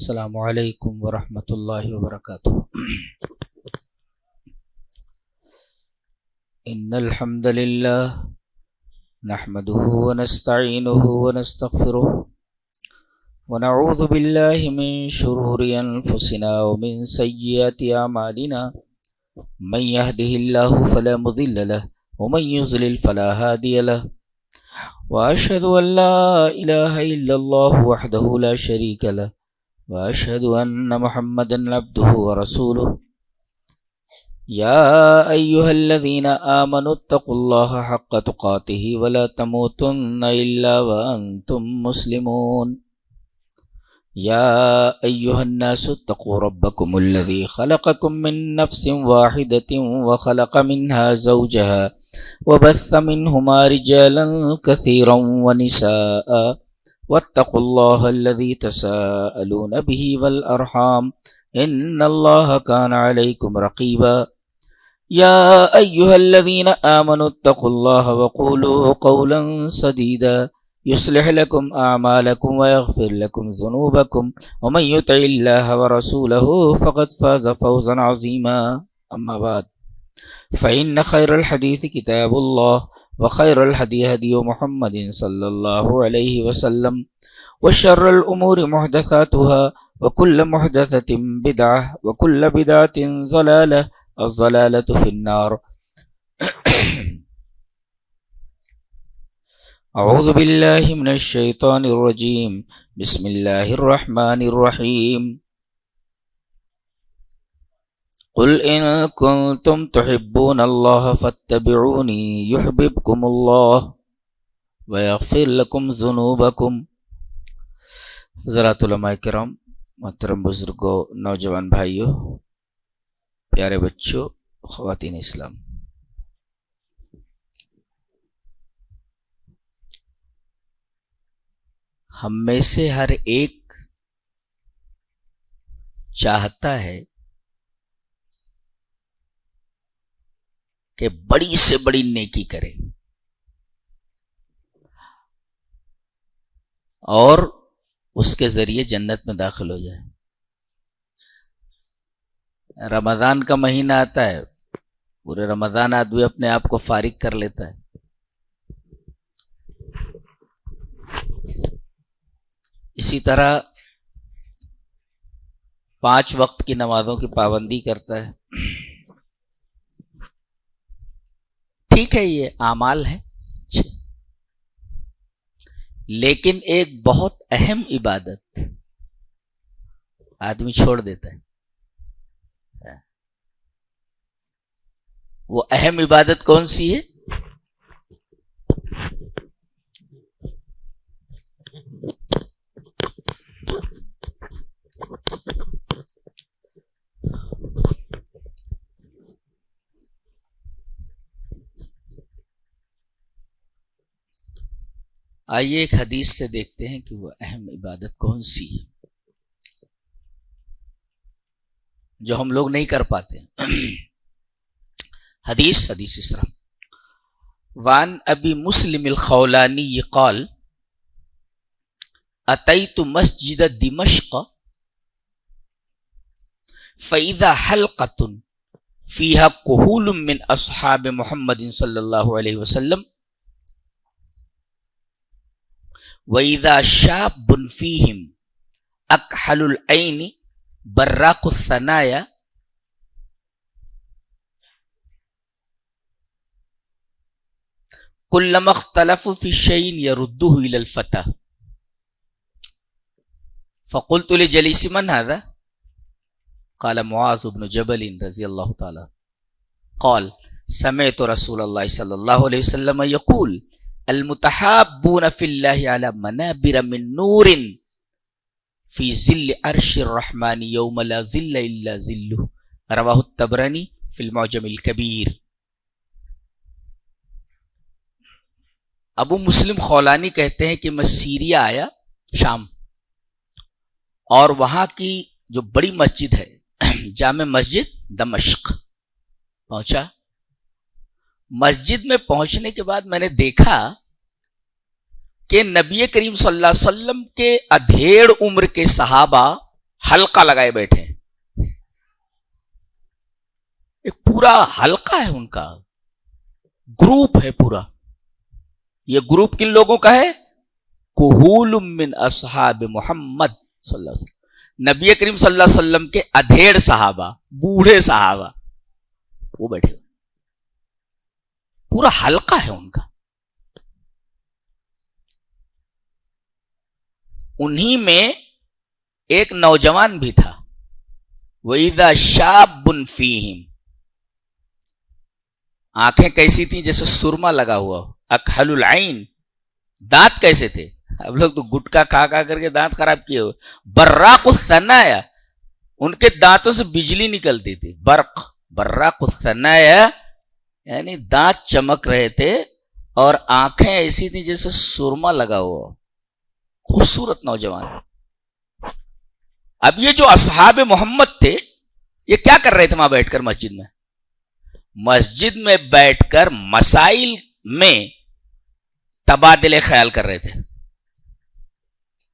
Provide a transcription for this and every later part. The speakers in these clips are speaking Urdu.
السلام علیکم ورحمۃ اللہ وبرکاتہ۔ ان الحمد للہ نحمده ونستعینه ونستغفره ونعوذ باللہ من شرور انفسنا ومن سیئات اعمالنا، من يهده الله فلا مضل له ومن يضلل فلا هادي له، واشهد ان لا اله الا الله وحده لا شريك له، واشهد ان محمدا عبده ورسوله۔ يا ايها الذين آمنوا اتقوا الله حق تقاته ولا تموتن الا وانتم مسلمون۔ يا ايها الناس اتقوا ربكم الذي خلقكم من نفس واحدة وخلق منها زوجها وبث منهما رجالا كثيرا ونساء، واتقوا الله الذي تساءلون به والأرحام إن الله كان عليكم رقيبا۔ يا أيها الذين آمنوا اتقوا الله وقولوا قولا سديدا يصلح لكم أعمالكم ويغفر لكم ذنوبكم، ومن يطع الله ورسوله فقد فاز فوزا عظيما۔ أما بعد فإن خير الحديث كتاب الله، وخير الهدي هدي محمد صلى الله عليه وسلم، وشر الأمور محدثاتها، وكل محدثة بدعة، وكل بدعة ضلالة، الضلالة في النار۔ أعوذ بالله من الشيطان الرجيم، بسم الله الرحمن الرحيم۔ قل إن كنتم تحبون الله فاتبعوني يحببكم الله ويغفر لكم ذنوبكم۔ حضرات علماء کرام، محترم بزرگوں، نوجوان بھائیوں، پیارے بچوں، خواتین اسلام، ہم میں سے ہر ایک چاہتا ہے کہ بڑی سے بڑی نیکی کرے اور اس کے ذریعے جنت میں داخل ہو جائے۔ رمضان کا مہینہ آتا ہے، پورے رمضان آدمی اپنے آپ کو فارغ کر لیتا ہے، اسی طرح 5 وقت کی نمازوں کی پابندی کرتا ہے۔ ٹھیک ہے، یہ اعمال ہیں، لیکن ایک بہت اہم عبادت آدمی چھوڑ دیتا ہے۔ وہ اہم عبادت کون سی ہے؟ آئیے ایک حدیث سے دیکھتے ہیں کہ وہ اہم عبادت کون سی ہے جو ہم لوگ نہیں کر پاتے۔ حدیث اس طرح، وان ابی مسلم الخولانی قال اتیت مسجد دمشق فاذا حلقۃ فیہا کہول من اصحاب محمد صلی اللہ علیہ وسلم، وَإِذَا شَابٌ فِيهِمْ أَكْحَلُ الْعَيْنِ بَرَّاقُ الثَّنَايَا كُلَّمَا اخْتَلَفُوا فِي شَيْءٍ يَرُدُّهُ إِلَى الْفَتَى، فَقُلْتُ لِجَلِيسِ مَنْ هَذَا؟ قَالَ مُعَاذُ بْنُ جَبَلٍ رضي الله تعالى، قال سمعت رسول الله صلى الله عليه وسلم يقول المتحابون فی اللہ علی منابر من نور فی ظل عرش الرحمن یوم لا ظل الا ظلہ، رواہ الطبرانی فی المعجم الکبیر۔ ابو مسلم خولانی کہتے ہیں کہ میں سیریا آیا، شام، اور وہاں کی جو بڑی مسجد ہے، جامع مسجد دمشق پہنچا۔ مسجد میں پہنچنے کے بعد میں نے دیکھا کہ نبی کریم صلی اللہ علیہ وسلم کے ادھیڑ عمر کے صحابہ حلقہ لگائے بیٹھے ہیں، ایک پورا حلقہ ہے ان کا، گروپ ہے پورا. یہ گروپ کن لوگوں کا ہے؟ کہول من اصحاب محمد صلی اللہ علیہ وسلم، نبی کریم صلی اللہ علیہ وسلم کے ادھیڑ صحابہ، بوڑھے صحابہ وہ بیٹھے ہوئے، پورا حلقہ ہے ان کا. انہی میں ایک نوجوان بھی تھا، وَإِذَا شَابٌ فِيهِمْ، آنکھیں کیسی تھیں جیسے سرما لگا ہوا ہو، اکحل العین، دانت کیسے تھے؟ اب لوگ تو گٹکا کھا کر کے دانت خراب کیے ہوئے. براق الثنایا، ان کے دانتوں سے بجلی نکلتی تھی. براق الثنایا یعنی دانت چمک رہے تھے اور آنکھیں ایسی تھی جیسے سرما لگا ہوا. خوبصورت نوجوان. اب یہ جو اصحاب محمد تھے یہ کیا کر رہے تھے وہاں بیٹھ کر مسجد میں بیٹھ کر مسائل میں تبادلے خیال کر رہے تھے.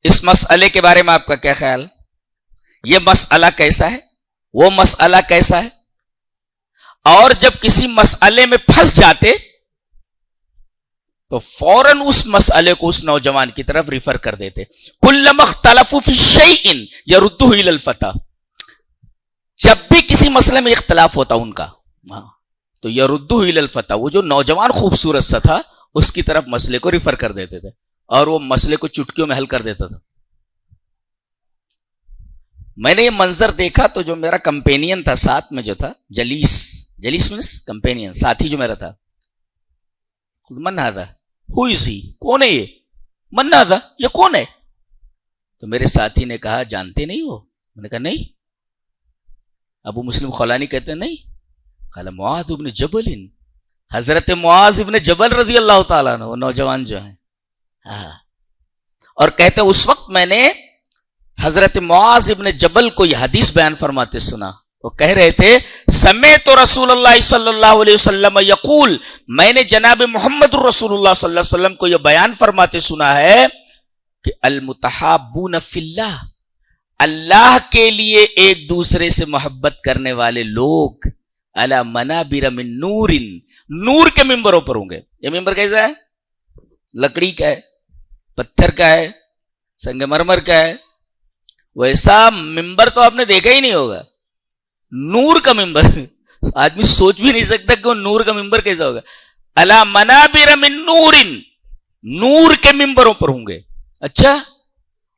اس مسئلے کے بارے میں آپ کا کیا خیال؟ یہ مسئلہ کیسا ہے، وہ مسئلہ کیسا ہے؟ اور جب کسی مسئلے میں پھنس جاتے تو فوراً اس مسئلے کو اس نوجوان کی طرف ریفر کر دیتے. کلما اختلفوا فی شیء یردوہ الی الفتح، جب بھی کسی مسئلے میں اختلاف ہوتا ان کا تو یردوہ الی الفتح، وہ جو نوجوان خوبصورت سا تھا اس کی طرف مسئلے کو ریفر کر دیتے تھے اور وہ مسئلے کو چٹکیوں میں حل کر دیتا تھا. میں نے یہ منظر دیکھا تو جو میرا کمپینین تھا ساتھ میں جو تھا، جلیس مینس کمپینین، ساتھی جو میرا تھا، من ہذا، ہو از ہی، کون ہے یہ؟ من ہذا، یہ کون ہے؟ تو میرے ساتھی نے کہا جانتے نہیں ہو؟ میں نے کہا نہیں. ابو مسلم خولانی کہتے ہیں نہیں. قال معاذ بن جبل، حضرت معاذ ابن جبل رضی اللہ تعالیٰ عنہ، وہ نوجوان جو ہیں. اور کہتے ہیں اس وقت میں نے حضرت معاذ ابن جبل کو یہ حدیث بیان فرماتے سنا. وہ کہہ رہے تھے سمعت رسول اللہ صلی اللہ علیہ وسلم یقول، میں نے جناب محمد رسول اللہ صلی اللہ علیہ وسلم کو یہ بیان فرماتے سنا ہے کہ المتحابون فی اللہ، اللہ کے لیے ایک دوسرے سے محبت کرنے والے لوگ علی منابر من نور، نور کے ممبروں پر ہوں گے. یہ ممبر کیسا ہے؟ لکڑی کا ہے، پتھر کا ہے، سنگ مرمر کا ہے. ویسا ممبر تو آپ نے دیکھا ہی نہیں ہوگا. نور کا ممبر، آدمی سوچ بھی نہیں سکتا کہ وہ نور کا ممبر کیسا ہوگا. علی منابر من نور، نور کے ممبروں پر ہوں گے. اچھا،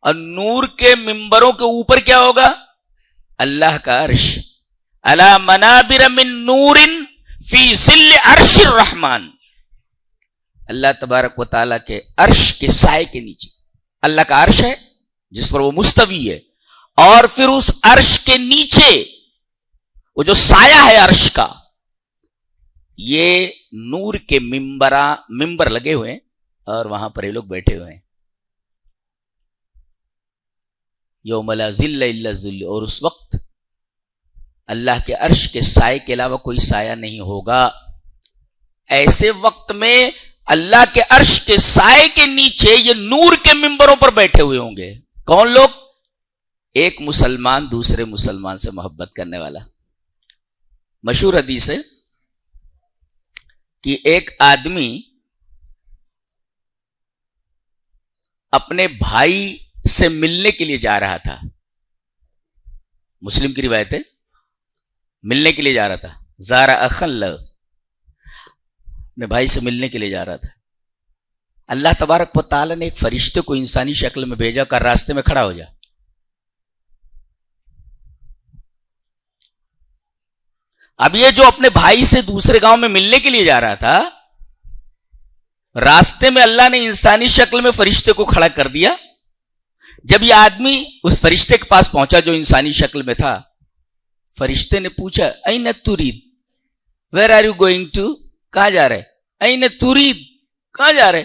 اور نور کے ممبروں کے اوپر کیا ہوگا؟ اللہ کا عرش. علی منابر من نور فی ظل عرش الرحمن، اللہ تبارک و تعالیٰ کے عرش کے سائے کے نیچے. اللہ کا عرش ہے جس پر وہ مستوی ہے، اور پھر اس عرش کے نیچے وہ جو سایہ ہے عرش کا، یہ نور کے ممبر لگے ہوئے ہیں اور وہاں پر یہ لوگ بیٹھے ہوئے ہیں. یوم لا ظل الا ظل، اور اس وقت اللہ کے عرش کے سائے کے علاوہ کوئی سایہ نہیں ہوگا. ایسے وقت میں اللہ کے عرش کے سائے کے نیچے یہ نور کے ممبروں پر بیٹھے ہوئے ہوں گے. کون لوگ؟ ایک مسلمان دوسرے مسلمان سے محبت کرنے والا. مشہور حدیث ہے کہ ایک آدمی اپنے بھائی سے ملنے کے لیے جا رہا تھا. مسلم کی روایت ہے، ملنے کے لیے جا رہا تھا. زارا اخل، اپنے بھائی سے ملنے کے لیے جا رہا تھا. اللہ تبارک و تعالیٰ نے ایک فرشتے کو انسانی شکل میں بھیجا کر راستے میں کھڑا ہو جا. اب یہ جو اپنے بھائی سے دوسرے گاؤں میں ملنے کے لیے جا رہا تھا، راستے میں اللہ نے انسانی شکل میں فرشتے کو کھڑا کر دیا. جب یہ آدمی اس فرشتے کے پاس پہنچا جو انسانی شکل میں تھا، فرشتے نے پوچھا این ترید، where are you going to, کہاں جا رہے؟ این ترید، کہاں جا رہے؟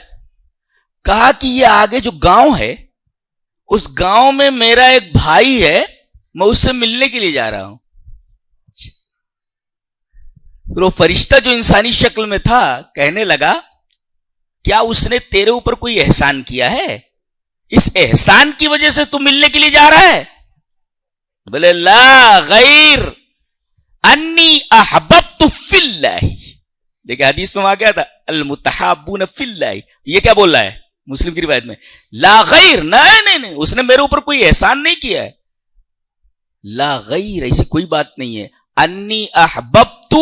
کہا کہ یہ آگے جو گاؤں ہے اس گاؤں میں میرا ایک بھائی ہے، میں اس سے ملنے کے لیے جا رہا ہوں. پھر وہ فرشتہ جو انسانی شکل میں تھا کہنے لگا کیا اس نے تیرے اوپر کوئی احسان کیا ہے؟ اس احسان کی وجہ سے تو ملنے کے لیے جا رہا ہے؟ بولے لا غیر انی احببت فی اللہ. دیکھیں حدیث میں وہاں کیا تھا؟ المتحابون فی اللہ. یہ کیا بول رہا ہے مسلم کی روایت میں؟ لا غیر. نہیں اس نے میرے اوپر کوئی احسان نہیں کیا ہے. لا غیر ایسی کوئی بات نہیں ہے. انی احببت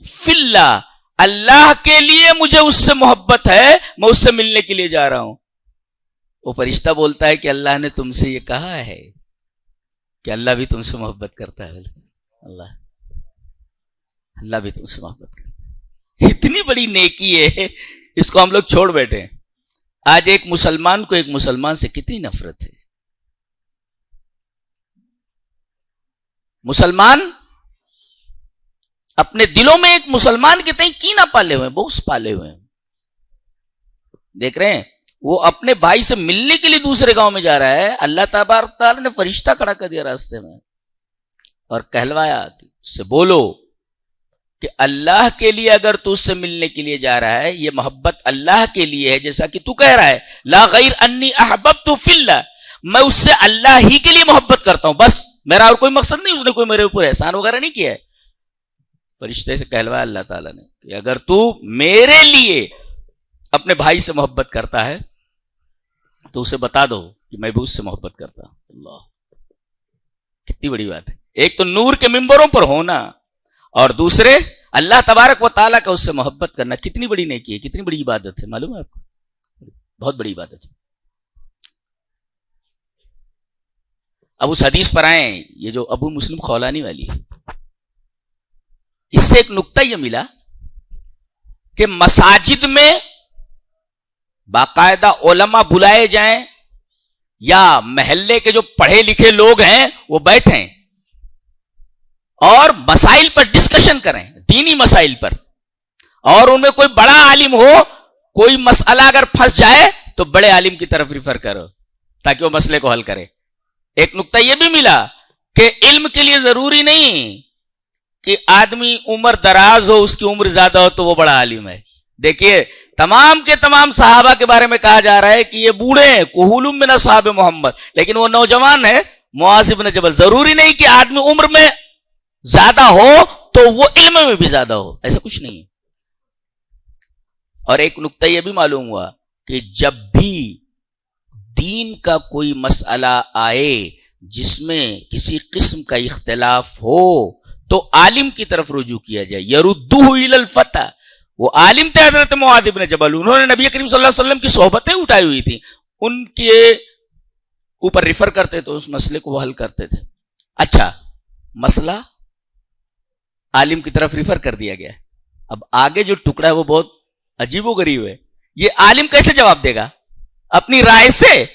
فی اللہ, اللہ کے لیے مجھے اس سے محبت ہے, میں اس سے ملنے کے لیے جا رہا ہوں. وہ فرشتہ بولتا ہے کہ اللہ نے تم سے یہ کہا ہے کہ اللہ بھی تم سے محبت کرتا ہے. اللہ بھی تم سے محبت کرتا ہے. اتنی بڑی نیکی ہے, اس کو ہم لوگ چھوڑ بیٹھے ہیں. آج ایک مسلمان کو ایک مسلمان سے کتنی نفرت ہے. مسلمان اپنے دلوں میں ایک مسلمان کے تئیں کینہ پالے ہوئے ہیں, بغض پالے ہوئے ہیں. دیکھ رہے ہیں وہ اپنے بھائی سے ملنے کے لیے دوسرے گاؤں میں جا رہا ہے, اللہ تبارک تعالیٰ نے فرشتہ کھڑا کر دیا راستے میں اور کہلوایا کہ اس سے بولو کہ اللہ کے لیے اگر تو اس سے ملنے کے لیے جا رہا ہے, یہ محبت اللہ کے لیے ہے جیسا کہ تو کہہ رہا ہے. لا غیر انی احببت فی اللہ, میں اس سے اللہ ہی کے لیے محبت کرتا ہوں, بس میرا اور کوئی مقصد نہیں. اس نے کوئی میرے اوپر احسان وغیرہ نہیں کیا ہے. فرشتے سے کہلوایا اللہ تعالیٰ نے کہ اگر تو میرے لیے اپنے بھائی سے محبت کرتا ہے تو اسے بتا دو کہ میں بھی اس سے محبت کرتا ہوں. اللہ, کتنی بڑی بات ہے. ایک تو نور کے ممبروں پر ہونا اور دوسرے اللہ تبارک و تعالیٰ کا اس سے محبت کرنا. کتنی بڑی نیکی ہے, کتنی بڑی عبادت ہے, معلوم ہے آپ کو؟ بہت بڑی عبادت ہے. اب اس حدیث پر آئیں, یہ جو ابو مسلم خولانی والی ہے, اس سے ایک نکتہ یہ ملا کہ مساجد میں باقاعدہ علماء بلائے جائیں یا محلے کے جو پڑھے لکھے لوگ ہیں وہ بیٹھیں اور مسائل پر ڈسکشن کریں, دینی مسائل پر, اور ان میں کوئی بڑا عالم ہو, کوئی مسئلہ اگر پھنس جائے تو بڑے عالم کی طرف ریفر کرو تاکہ وہ مسئلے کو حل کرے. ایک نکتہ یہ بھی ملا کہ علم کے لیے ضروری نہیں کہ آدمی عمر دراز ہو, اس کی عمر زیادہ ہو تو وہ بڑا عالم ہے. دیکھیے تمام کے تمام صحابہ کے بارے میں کہا جا رہا ہے کہ یہ بوڑھے ہیں, کہول من اصحاب محمد, لیکن وہ نوجوان ہے معاذ بن جبل. ضروری نہیں کہ آدمی عمر میں زیادہ ہو تو وہ علم میں بھی زیادہ ہو, ایسا کچھ نہیں. اور ایک نکتہ یہ بھی معلوم ہوا کہ جب بھی دین کا کوئی مسئلہ آئے جس میں کسی قسم کا اختلاف ہو تو عالم کی طرف رجوع کیا جائے. یردوہ الی الفتح. وہ عالم تھے حضرت معاذ بن جبل, انہوں نے نبی کریم صلی اللہ علیہ وسلم کی صحبتیں اٹھائی ہوئی تھی, ان کے اوپر ریفر کرتے تو اس مسئلے کو وہ حل کرتے تھے. اچھا, مسئلہ عالم کی طرف ریفر کر دیا گیا. اب آگے جو ٹکڑا ہے وہ بہت عجیب و غریب ہے. یہ عالم کیسے جواب دے گا؟ اپنی رائے سے,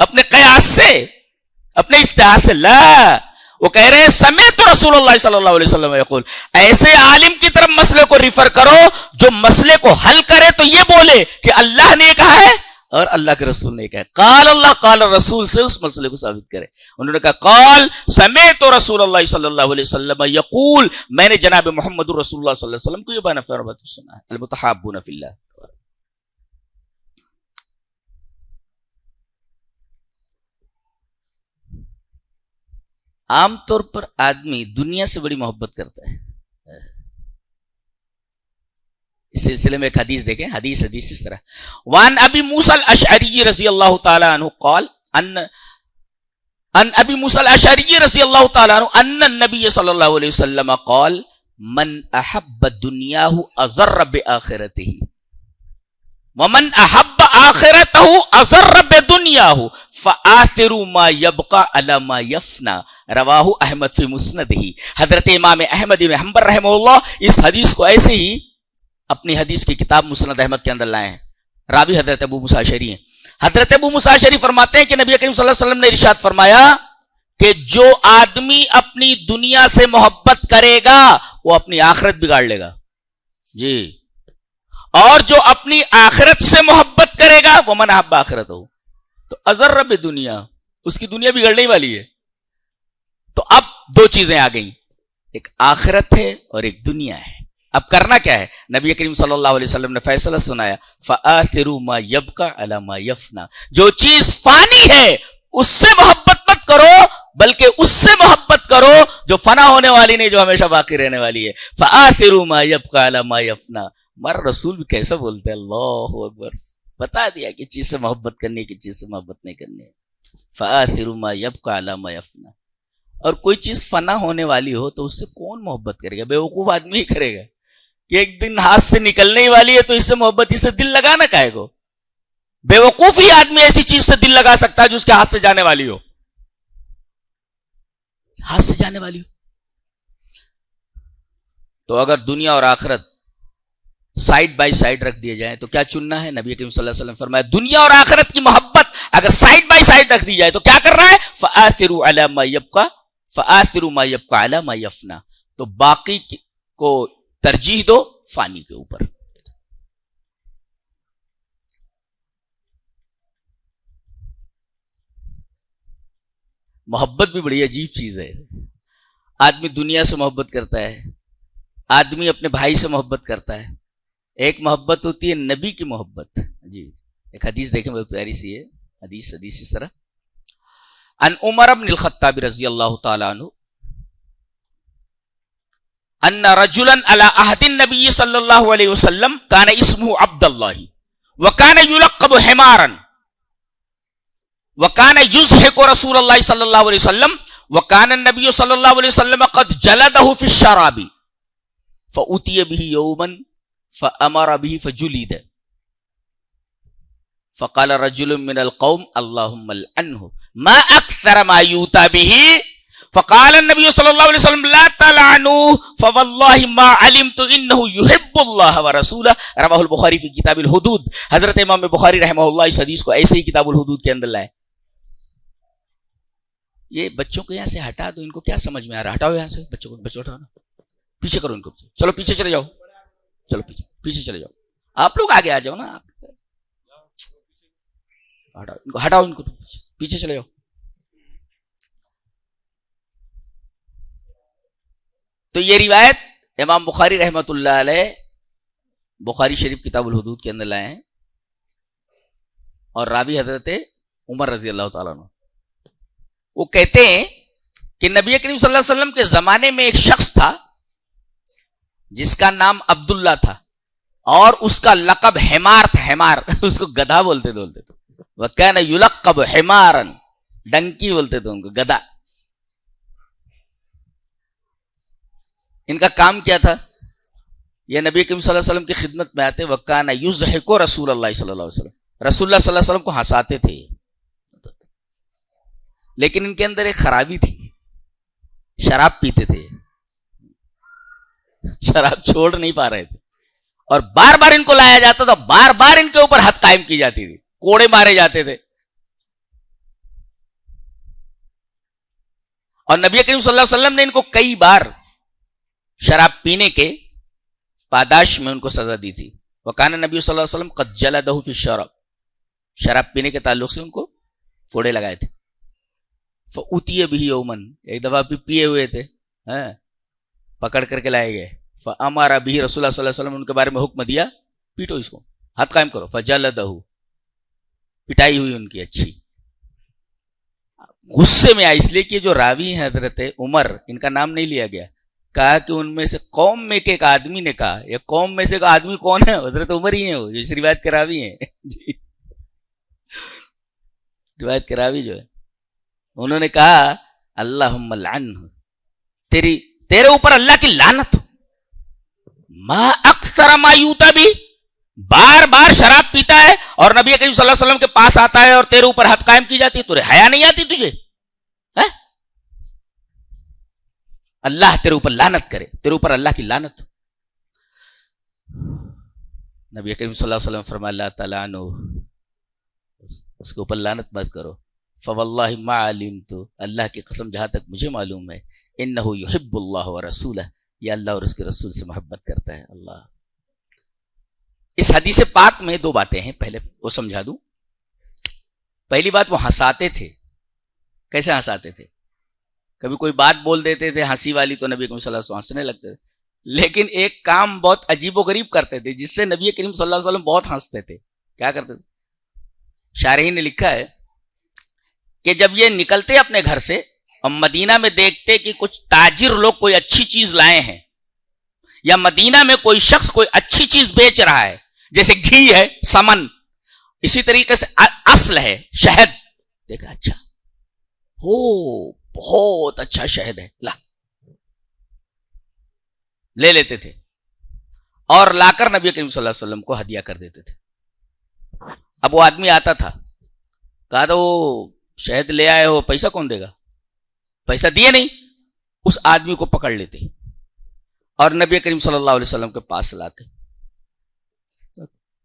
اپنے قیاس سے, اپنے اجتہاد سے؟ لا, وہ کہہ رہے ہیں سمیت رسول اللہ صلی اللہ علیہ وسلم یقول, ایسے عالم کی طرف مسئلے کو ریفر کرو جو مسئلے کو حل کرے تو یہ بولے کہ اللہ نے کہا ہے اور اللہ کے رسول نے کہا ہے. قال اللہ قال رسول سے اس مسئلے کو ثابت کرے. انہوں نے کہا قال سمیت رسول اللہ صلی اللہ علیہ وسلم یقول, میں نے جناب محمد رسول اللہ صلی اللہ علیہ وسلم کو یہ بیان فرماتے سنا ہے, المتحابون فی اللہ. عام طور پر آدمی دنیا سے بڑی محبت کرتا ہے. اس سلسلے میں ایک حدیث دیکھیں, حدیث اس طرح, وان ابی موسیٰ الاشعری رضی اللہ تعالی عنہ قال ان ابی موسیٰ الاشعری رضی اللہ تعالی عنہ ان النبی صلی اللہ علیہ وسلم قال من احب دنیاہ اضر بآخرتہ ومن احب آخرتہ اضر بدنیاہ فآثروا ما یبقى علی ما یفنى, رواہ احمد فی مسندہ. حضرت امام احمد بن حنبل رحمہ اللہ اس حدیث کو ایسے ہی اپنی حدیث کی کتاب مسند احمد کے اندر لائے ہیں. راوی حضرت ابو موسیٰ اشعری ہیں. حضرت ابو موسیٰ اشعری فرماتے ہیں کہ نبی کریم صلی اللہ علیہ وسلم نے ارشاد فرمایا کہ جو آدمی اپنی دنیا سے محبت کرے گا وہ اپنی آخرت بگاڑ لے گا. جی, اور جو اپنی آخرت سے محبت کرے گا وہ من احب آخرت ہو تو اضر بدنیا, اس کی دنیا بگڑنے والی ہے. تو اب دو چیزیں آ گئیں, ایک آخرت ہے اور ایک دنیا ہے. اب کرنا کیا ہے؟ نبی کریم صلی اللہ علیہ وسلم نے فیصلہ سنایا, فآثروا ما یبقى علی ما یفنى, جو چیز فانی ہے اس سے محبت مت کرو بلکہ اس سے محبت کرو جو فنا ہونے والی نہیں، جو ہمیشہ باقی رہنے والی ہے. فآثروا ما يبقى على ما يفنى. ہمارا رسول بھی کیسا بولتے ہیں، اللہ اکبر، بتا دیا کہ چیز سے محبت کرنی ہے، کہ چیز سے محبت نہیں کرنی ہے. فآثروا ما يبقى على ما يفنى. اور کوئی چیز فنا ہونے والی ہو تو اس سے کون محبت کرے گا؟ بے وقوف آدمی ہی کرے گا کہ ایک دن ہاتھ سے نکلنے ہی والی ہے تو اس سے محبت، اس سے دل لگانا کائے کو؟ بے وقوف ہی آدمی ایسی چیز سے دل لگا سکتا ہے جو اس کے ہاتھ سے جانے والی ہو، ہاتھ سے جانے والی ہو. تو اگر دنیا اور آخرت سائیڈ بائی سائیڈ رکھ دیے جائیں تو کیا چننا ہے؟ نبی کریم صلی اللہ علیہ وسلم فرمایا دنیا اور آخرت کی محبت اگر سائیڈ بائی سائیڈ رکھ دی جائے تو کیا کر رہا ہے؟ فآثروا علی ما یبقى فآثروا ما يبقى علی ما یفنى. تو باقی کو ترجیح دو فانی کے اوپر. محبت بھی بڑی عجیب چیز ہے. آدمی دنیا سے محبت کرتا ہے، آدمی اپنے بھائی سے محبت کرتا ہے. ایک محبت ہوتی ہے نبی کی محبت. جی ایک حدیث دیکھیں بہت پیاری سی ہے. حدیث اس طرح ان عمر بن الخطاب رضی اللہ تعالی عنہ ان رجلا على عهد النبي صلی اللہ علیہ وسلم كان اسمه عبد الله وكان يلقب حمارا وكان يزهق رسول الله صلی اللہ علیہ وسلم وكان النبي صلی اللہ علیہ وسلم قد جلده في الشراب فأتي به يوما فأمر به فجلد فقال رجل من القوم اللهم لعنه ما أكثر ما يؤتى به فقال النبي صلی اللہ علیہ وسلم لا تلعنوه فوالله ما علمت انه يحب الله ورسوله. رواه البخاری فی کتاب الحدود. حضرت امام بخاری رحمہ اللہ اس حدیث کو ایسے ہی کتاب الحدود کے اندر لائے. یہ بچوں کو یہاں سے ہٹا دو، ان کو کیا سمجھ میں آ رہا؟ ہٹاؤ یہاں سے بچوں کو، بچوں ہٹاؤ نا، پیچھے کرو ان کو. چلو پیچھے چلے جاؤ، چلو پیچھے چلے جاؤ. آپ لوگ آگے آ جاؤ نا، ہٹاؤ ان کو، پیچھے چلے جاؤ. تو یہ روایت امام بخاری رحمۃ اللہ علیہ بخاری شریف کتاب الحدود کے اندر لائے ہیں، اور راوی حضرت عمر رضی اللہ تعالیٰ عنہ. وہ کہتے ہیں کہ نبی کریم صلی اللہ علیہ وسلم کے زمانے میں ایک شخص تھا جس کا نام عبداللہ تھا اور اس کا لقب حمار تھا. حمار اس کو گدھا بولتے تھے. وَكَانَ يُلَقَّبُ حِمَارًا، ڈنکی بولتے تھے ان کو، گدھا. ان کا کام کیا تھا؟ یہ نبی کریم صلی اللہ علیہ وسلم کی خدمت میں آتے. وَكَانَ يُضْحِكُ رسول اللہ صلی اللہ علیہ وسلم، رسول اللہ صلی اللہ علیہ وسلم کو ہنساتے تھے. لیکن ان کے اندر ایک خرابی تھی، شراب پیتے تھے، شراب چھوڑ نہیں پا رہے تھے، اور بار بار ان کو لایا جاتا تھا، بار بار ان کے اوپر حد قائم کی جاتی تھی، کوڑے مارے جاتے تھے. اور نبی کریم صلی اللہ علیہ وسلم نے ان کو کئی بار شراب پینے کے پاداش میں ان کو سزا دی تھی. وکان نبی صلی اللہ علیہ وسلم قد جلدہ فی الشراب، شراب پینے کے تعلق سے ان کو پھوڑے لگائے تھے. فأتی بہ یوما، ایک دفعہ پیے ہوئے تھے، پکڑ کر کے لائے گئے. فامر بہ، رسول اللہ صلی اللہ علیہ وسلم ان کے بارے میں حکم دیا پیٹو اس کو، حد قائم کرو. فجلدہ، پٹائی ہوئی ان کی اچھی. غصے میں آئے اس لیے کہ جو راوی ہیں حضرت عمر، ان کا نام نہیں لیا گیا. کہا کہ ان میں سے قوم میں کے ایک آدمی نے کہا، یہ قوم میں سے ایک آدمی کون ہے؟ حضرت عمر ہی ہیں، وہ جو اس روایت کے راوی ہیں. جی روایت کے راوی جو ہے، انہوں نے کہا اللہم لعنہ، تیرے اوپر اللہ کی لعنت ہو. ما اکثر ما یوتا بھی، بار بار شراب پیتا ہے اور نبی کریم صلی اللہ علیہ وسلم کے پاس آتا ہے اور تیرے اوپر حد قائم کی جاتی ہے، تجھے حیا نہیں آتی؟ تجھے اللہ تیرے اوپر لعنت کرے، تیرے اوپر اللہ کی لعنت. نبی کریم صلی اللہ علیہ وسلم فرمایا اللہ تعالیٰ عنہ، اس کے اوپر لعنت مت کرو. فواللہ ما علمت، اللہ کی قسم جہاں تک مجھے معلوم ہے، انہ یحب اللہ ورسولہ، یہ اللہ اور اس کے رسول سے محبت کرتا ہے. اللہ. اس حدیث پاک میں دو باتیں ہیں، پہلے وہ سمجھا دوں. پہلی بات، وہ ہنساتے تھے. کیسے ہنساتے تھے؟ کبھی کوئی بات بول دیتے تھے ہنسی والی تو نبی کریم صلی اللہ علیہ وسلم ہنسنے لگتے تھے. لیکن ایک کام بہت عجیب و غریب کرتے تھے جس سے نبی کریم صلی اللہ علیہ وسلم بہت ہنستے تھے. کیا کرتے تھے؟ شارحین نے لکھا ہے کہ جب یہ نکلتے اپنے گھر سے اور مدینہ میں دیکھتے کہ کچھ تاجر لوگ کوئی اچھی چیز لائے ہیں، یا مدینہ میں کوئی شخص کوئی اچھی چیز بیچ رہا ہے، جیسے گھی ہے، سمن، اسی طریقے سے اصل ہے، شہد، دیکھا اچھا ہو بہت اچھا شہد ہے، لا لے لیتے تھے اور لا کر نبی کریم صلی اللہ علیہ وسلم کو ہدیہ کر دیتے تھے. اب وہ آدمی آتا تھا، کہا تھا وہ شہد لے آئے ہو، پیسہ کون دے گا؟ پیسہ دیے نہیں. اس آدمی کو پکڑ لیتے اور نبی کریم صلی اللہ علیہ وسلم کے پاس لاتے.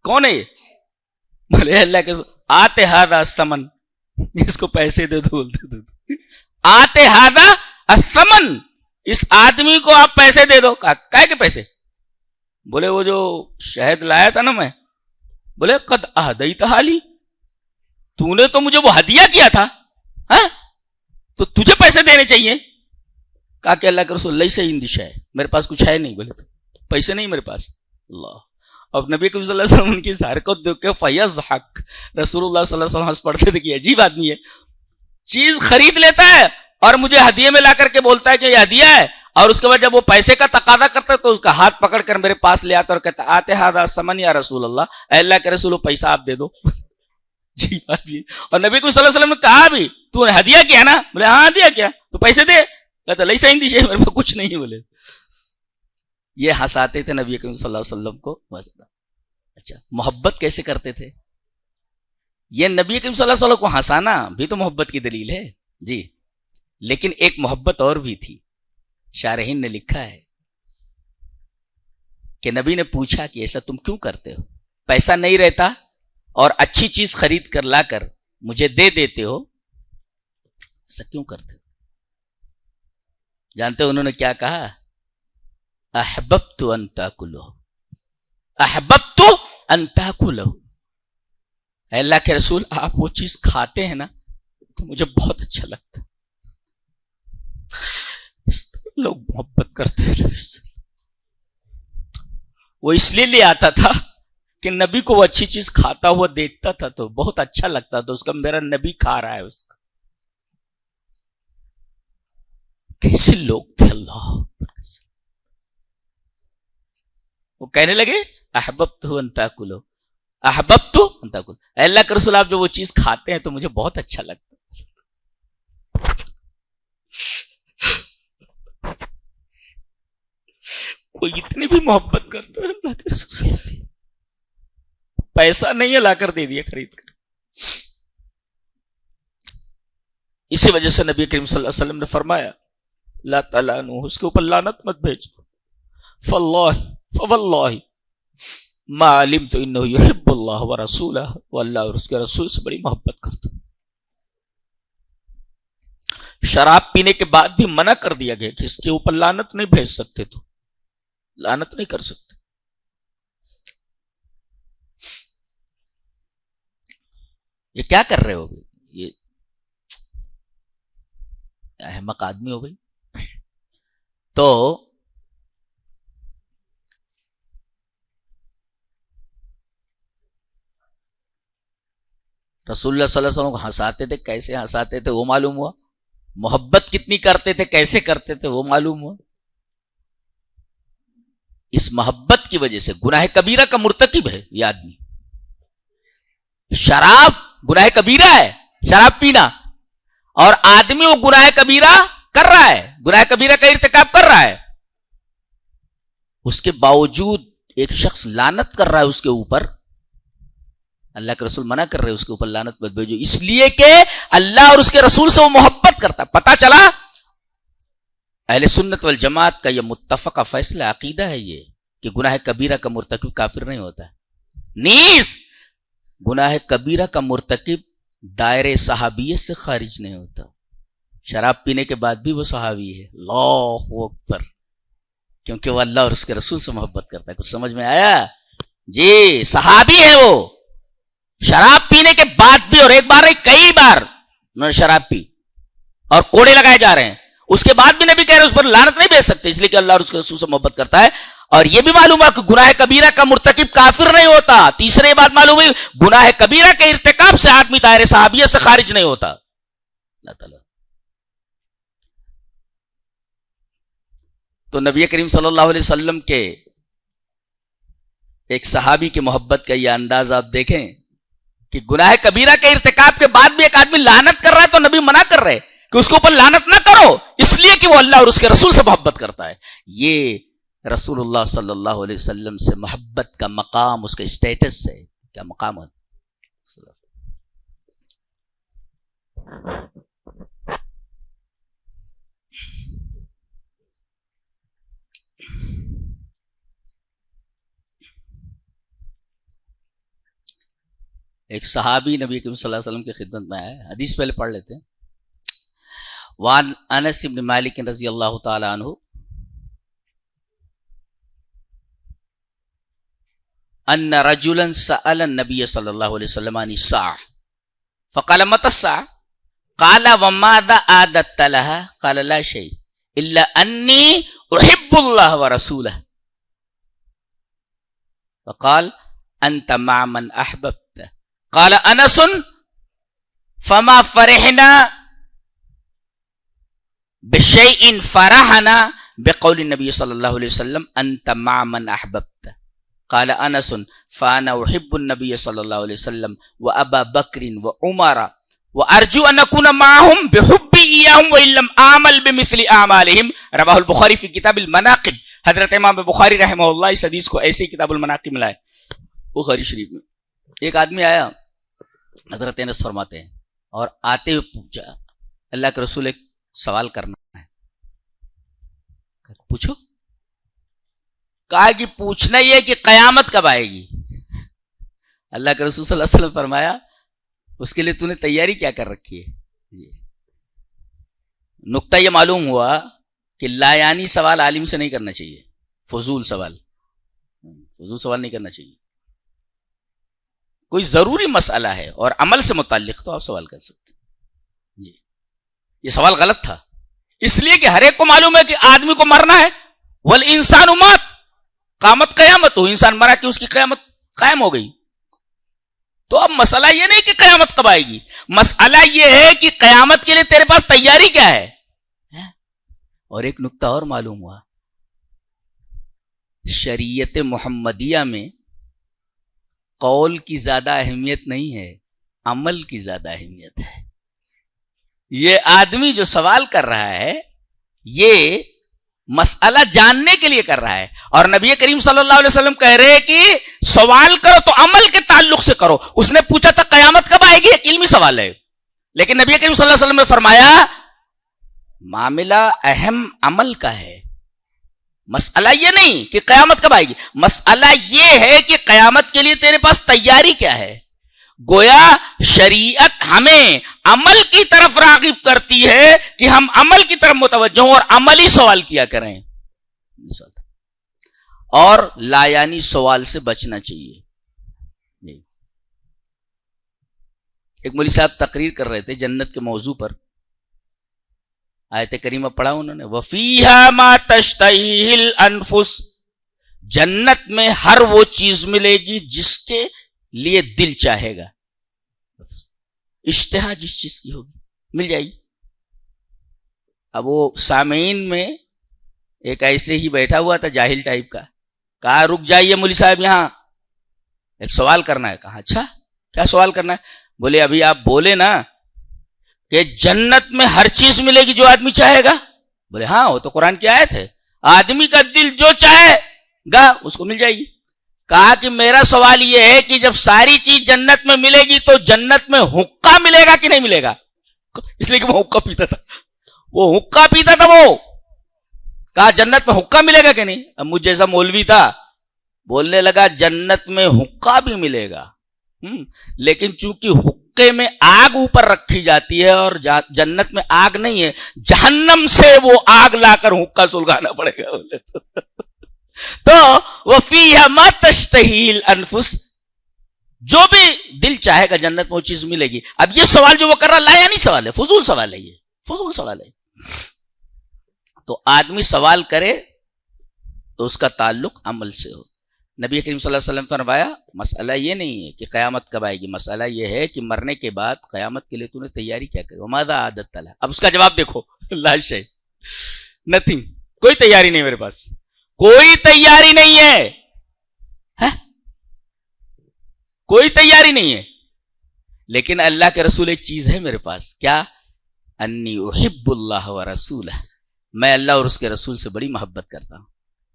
کون ہے یہ؟ بولے اللہ کے آتے ہادا سمن، اس کو پیسے دے دو. آتے ہادا سمن، اس آدمی کو آپ پیسے دے دو. کہا کہ پیسے؟ بولے وہ جو شہد لایا تھا نا میں، بولے قد اہدیت حالی، تو نے تو مجھے وہ ہدیہ کیا تھا، ہاں تو تجھے پیسے دینے چاہیے. کہا کہ اللہ کے رسول اللہ سے اندیشہ ہے، میرے پاس کچھ ہے نہیں. بولے پیسے نہیں میرے پاس. اللہ. اب نبی کریم صلی اللہ علیہ وسلم ان کی اس حرکت دیکھ کے فیضحک، رسول اللہ صلی اللہ علیہ وسلم ہنس پڑتے تھے کہ عجیب آدمی ہے، چیز خرید لیتا ہے اور مجھے ہدیے میں لا کر کے بولتا ہے کہ یہ ہدیہ ہے، اور اس کے بعد جب وہ پیسے کا تقاضا کرتا ہے تو اس کا ہاتھ پکڑ کر میرے پاس لے آتا اور کہتا آتے ہادا سمن یا رسول اللہ، اے اللہ کے رسول پیسہ آپ دے دو. جی جی. اور نبی کو صلی اللہ علیہ وسلم نے کہا بھی تو نے ہدیہ کیا نا؟ بولے ہاں ہدیہ کیا، تو پیسے دے. کہتا لئی سا ہندی میرے پاس کچھ نہیں. بولے یہ ہنساتے تھے نبی کریم صلی اللہ علیہ وسلم کو. اچھا محبت کیسے کرتے تھے؟ یہ نبی کریم صلی اللہ علیہ وسلم کو ہنسانا بھی تو محبت کی دلیل ہے جی. لیکن ایک محبت اور بھی تھی. شارحین نے لکھا ہے کہ نبی نے پوچھا کہ ایسا تم کیوں کرتے ہو؟ پیسہ نہیں رہتا اور اچھی چیز خرید کر لا کر مجھے دے دیتے ہو، ایسا کیوں کرتے ہو؟ جانتے ہو انہوں نے کیا کہا؟ احببت ان تاکلہ، احببت ان تاکلہ. اے اللہ کے رسول آپ وہ چیز کھاتے ہیں نا تو مجھے بہت اچھا لگتا. لوگ محبت کرتے ہیں. وہ اس لیے لے آتا تھا کہ نبی کو وہ اچھی چیز کھاتا ہوا دیکھتا تھا تو بہت اچھا لگتا تھا، اس کا میرا نبی کھا رہا ہے. اس کا کیسے لوگ تھے اللہ. وہ کہنے لگے احببت ان تاکلوا، احببت ان تاکلوا، اے اللہ کے رسول آپ جو وہ چیز کھاتے ہیں تو مجھے بہت اچھا لگتا. کوئی اتنی بھی محبت کرتا ہے اللہ کے رسول سے، پیسہ نہیں ہے لا کر دے دیا خرید کر. اسی وجہ سے نبی کریم صلی اللہ علیہ وسلم نے فرمایا لا تلعنوا، اس کے اوپر لعنت مت بھیجو. فواللہ ما علمت انه يحب اللہ ورسولہ، وہ اللہ اور اس کے رسول سے بڑی محبت کرتا. شراب پینے کے بعد بھی منع کر دیا گیا کہ اس کے اوپر لعنت نہیں بھیج سکتے، تو لعنت نہیں کر سکتے. یہ کیا کر رہے ہو؟ یہ احمق آدمی ہو گئی. تو رسول اللہ صلی اللہ علیہ وسلم کو ہنساتے تھے، کیسے ہنساتے تھے وہ معلوم ہوا. محبت کتنی کرتے تھے، کیسے کرتے تھے وہ معلوم ہوا. اس محبت کی وجہ سے گناہ کبیرہ کا مرتکب ہے یہ آدمی. شراب گناہ کبیرہ ہے، شراب پینا، اور آدمی وہ گناہ کبیرہ کر رہا ہے، گناہ کبیرہ کا ارتکاب کر رہا ہے. اس کے باوجود ایک شخص لعنت کر رہا ہے اس کے اوپر. اللہ کے رسول منع کر رہے اس کے اوپر لعنت مت بھیجو، اس لیے کہ اللہ اور اس کے رسول سے وہ محبت کرتا. پتا چلا اہل سنت والجماعت کا یہ متفقہ فیصلہ عقیدہ ہے یہ کہ گناہ کبیرہ کا مرتکب کافر نہیں ہوتا. نیز گناہ کبیرہ کا مرتکب دائرے صحابیت سے خارج نہیں ہوتا. شراب پینے کے بعد بھی وہ صحابی ہے. اللہ اکبر. کیونکہ وہ اللہ اور اس کے رسول سے محبت کرتا ہے. کچھ سمجھ میں آیا؟ جی صحابی ہے وہ. شراب پینے کے بعد بھی، اور ایک بار نہیں کئی بار انہوں نے شراب پی اور کوڑے لگائے جا رہے ہیں، اس کے بعد بھی نبی کہہ رہے اس پر لعنت نہیں بھیج سکتے، اس لیے کہ اللہ اور اس کے رسول سے محبت کرتا ہے. اور یہ بھی معلوم ہے کہ گناہ کبیرہ کا مرتکب کافر نہیں ہوتا. تیسری بات معلوم ہوئی، گناہ کبیرہ کے ارتکاب سے آدمی دائرے صحابیت سے خارج نہیں ہوتا. اللہ تعالیٰ. تو نبی کریم صلی اللہ علیہ وسلم کے ایک صحابی کی محبت کا یہ انداز آپ دیکھیں کہ گناہ کبیرہ کے ارتکاب کے بعد بھی ایک آدمی لعنت کر رہا ہے تو نبی منع کر رہے کہ اس کے اوپر لعنت نہ کرو، اس لیے کہ وہ اللہ اور اس کے رسول سے محبت کرتا ہے. یہ رسول اللہ صلی اللہ علیہ وسلم سے محبت کا مقام، اس کے اسٹیٹس ہے. کیا مقام ہے؟ ایک صحابی نبی کریم صلی اللہ علیہ وسلم کی خدمت میں آئے. حدیث پہلے پڑھ لیتے ہیں. وان انس بن مالک رضی اللہ تعالی عنہ ان رجلا سأل النبي صلی اللہ علیہ وسلم عن الساعة فقال متى الساعة قال وماذا أعددت لها قال لا شيء إلا أني أحب الله ورسوله فقال أنت مع من أحببت قال أنس فما فرحنا بشيء فرحنا بقول النبي صلى الله عليه وسلم أنت مع من أحببت قال أنس فأنا أحب النبي صلى الله عليه وسلم وأبا بكر وعمر وأرجو أن أكون معهم بحبي إياهم وإن لم أعمل بمثل أعمالهم رواه البخاري في كتاب المناقب. حضرت امام بخاری رحمہ اللہ اس حدیث کو ایسے ہی کتاب المناقب میں لائے بخاری شریف میں. ایک آدمی آیا، حضرت انس فرماتے ہیں، اور آتے ہوئے پوچھا اللہ کے رسول ایک سوال کرنا ہے. پوچھو. کہا کہ پوچھنا یہ کہ قیامت کب آئے گی. اللہ کے رسول صلی اللہ علیہ وسلم فرمایا اس کے لیے تو نے تیاری کیا کر رکھی ہے. نقطہ یہ معلوم ہوا کہ لا یعنی سوال عالم سے نہیں کرنا چاہیے. فضول سوال نہیں کرنا چاہیے. کوئی ضروری مسئلہ ہے اور عمل سے متعلق تو آپ سوال کر سکتے ہیں. جی یہ سوال غلط تھا، اس لیے کہ ہر ایک کو معلوم ہے کہ آدمی کو مرنا ہے. والانسان مات، قیامت قیامت ہو، انسان مرا کہ اس کی قیامت قائم ہو گئی. تو اب مسئلہ یہ نہیں کہ قیامت کب آئے گی، مسئلہ یہ ہے کہ قیامت کے لیے تیرے پاس تیاری کیا ہے. اور ایک نقطہ اور معلوم ہوا، شریعت محمدیہ میں قول کی زیادہ اہمیت نہیں ہے، عمل کی زیادہ اہمیت ہے. یہ آدمی جو سوال کر رہا ہے یہ مسئلہ جاننے کے لیے کر رہا ہے، اور نبی کریم صلی اللہ علیہ وسلم کہہ رہے کہ سوال کرو تو عمل کے تعلق سے کرو. اس نے پوچھا تھا قیامت کب آئے گی، ایک علمی سوال ہے، لیکن نبی کریم صلی اللہ علیہ وسلم نے فرمایا معاملہ اہم عمل کا ہے. مسئلہ یہ نہیں کہ قیامت کب آئے گی، مسئلہ یہ ہے کہ قیامت کے لیے تیرے پاس تیاری کیا ہے. گویا شریعت ہمیں عمل کی طرف راغب کرتی ہے کہ ہم عمل کی طرف متوجہ ہوں اور عملی سوال کیا کریں، اور لا یعنی سوال سے بچنا چاہیے. ایک مولوی صاحب تقریر کر رہے تھے جنت کے موضوع پر. آیت کریمہ پڑھا انہوں نے، وَفِيهَا مَا تَشْتَهِهِ الْأَنفُسُ، جنت میں ہر وہ چیز ملے گی جس کے لیے دل چاہے گا. اشتہا جس چیز کی ہوگی مل جائے گی. اب وہ سامعین میں ایک ایسے ہی بیٹھا ہوا تھا جاہل ٹائپ کا، کہا رک جائیے مولوی صاحب یہاں ایک سوال کرنا ہے. کہا اچھا کیا سوال کرنا ہے؟ بولے ابھی آپ بولے نا کہ جنت میں ہر چیز ملے گی جو آدمی چاہے گا. بولے ہاں وہ تو قرآن کی آیت ہے، آدمی کا دل جو چاہے گا اس کو مل جائے گی. کہا کہ میرا سوال یہ ہے کہ جب ساری چیز جنت میں ملے گی تو جنت میں حقہ ملے گا کہ نہیں ملے گا؟ اس لیے کہ وہ حقہ پیتا تھا، وہ حقہ پیتا تھا. وہ کہا جنت میں حقہ ملے گا کہ نہیں؟ اب مجھ جیسا مولوی تھا بولنے لگا جنت میں حقہ بھی ملے گا، لیکن چونکہ حقے میں آگ اوپر رکھی جاتی ہے اور جنت میں آگ نہیں ہے، جہنم سے وہ آگ لا کر حقہ سلگانا پڑے گا. بولے تو وَفِيهَا مَا تَشْتَهِي الْأَنفُسُ، جو بھی دل چاہے گا جنت میں وہ چیز ملے گی. اب یہ سوال جو وہ کر رہا لا یعنی سوال ہے، فضول سوال ہے، یہ فضول سوال ہے. تو آدمی سوال کرے تو اس کا تعلق عمل سے ہو. نبی کریم صلی اللہ علیہ وسلم فرمایا مسئلہ یہ نہیں ہے کہ قیامت کب آئے گی، مسئلہ یہ ہے کہ مرنے کے بعد قیامت کے لیے تو نے تیاری کیا کری، وماذا اعددت لها۔ اب اس کا جواب دیکھو، لا شیء، نتھنگ، کوئی تیاری نہیں میرے پاس، کوئی تیاری نہیں ہے، کوئی تیاری نہیں ہے، لیکن اللہ کے رسول ایک چیز ہے میرے پاس، کیا؟ انی احب اللہ ورسولہ، میں اللہ اور اس کے رسول سے بڑی محبت کرتا ہوں۔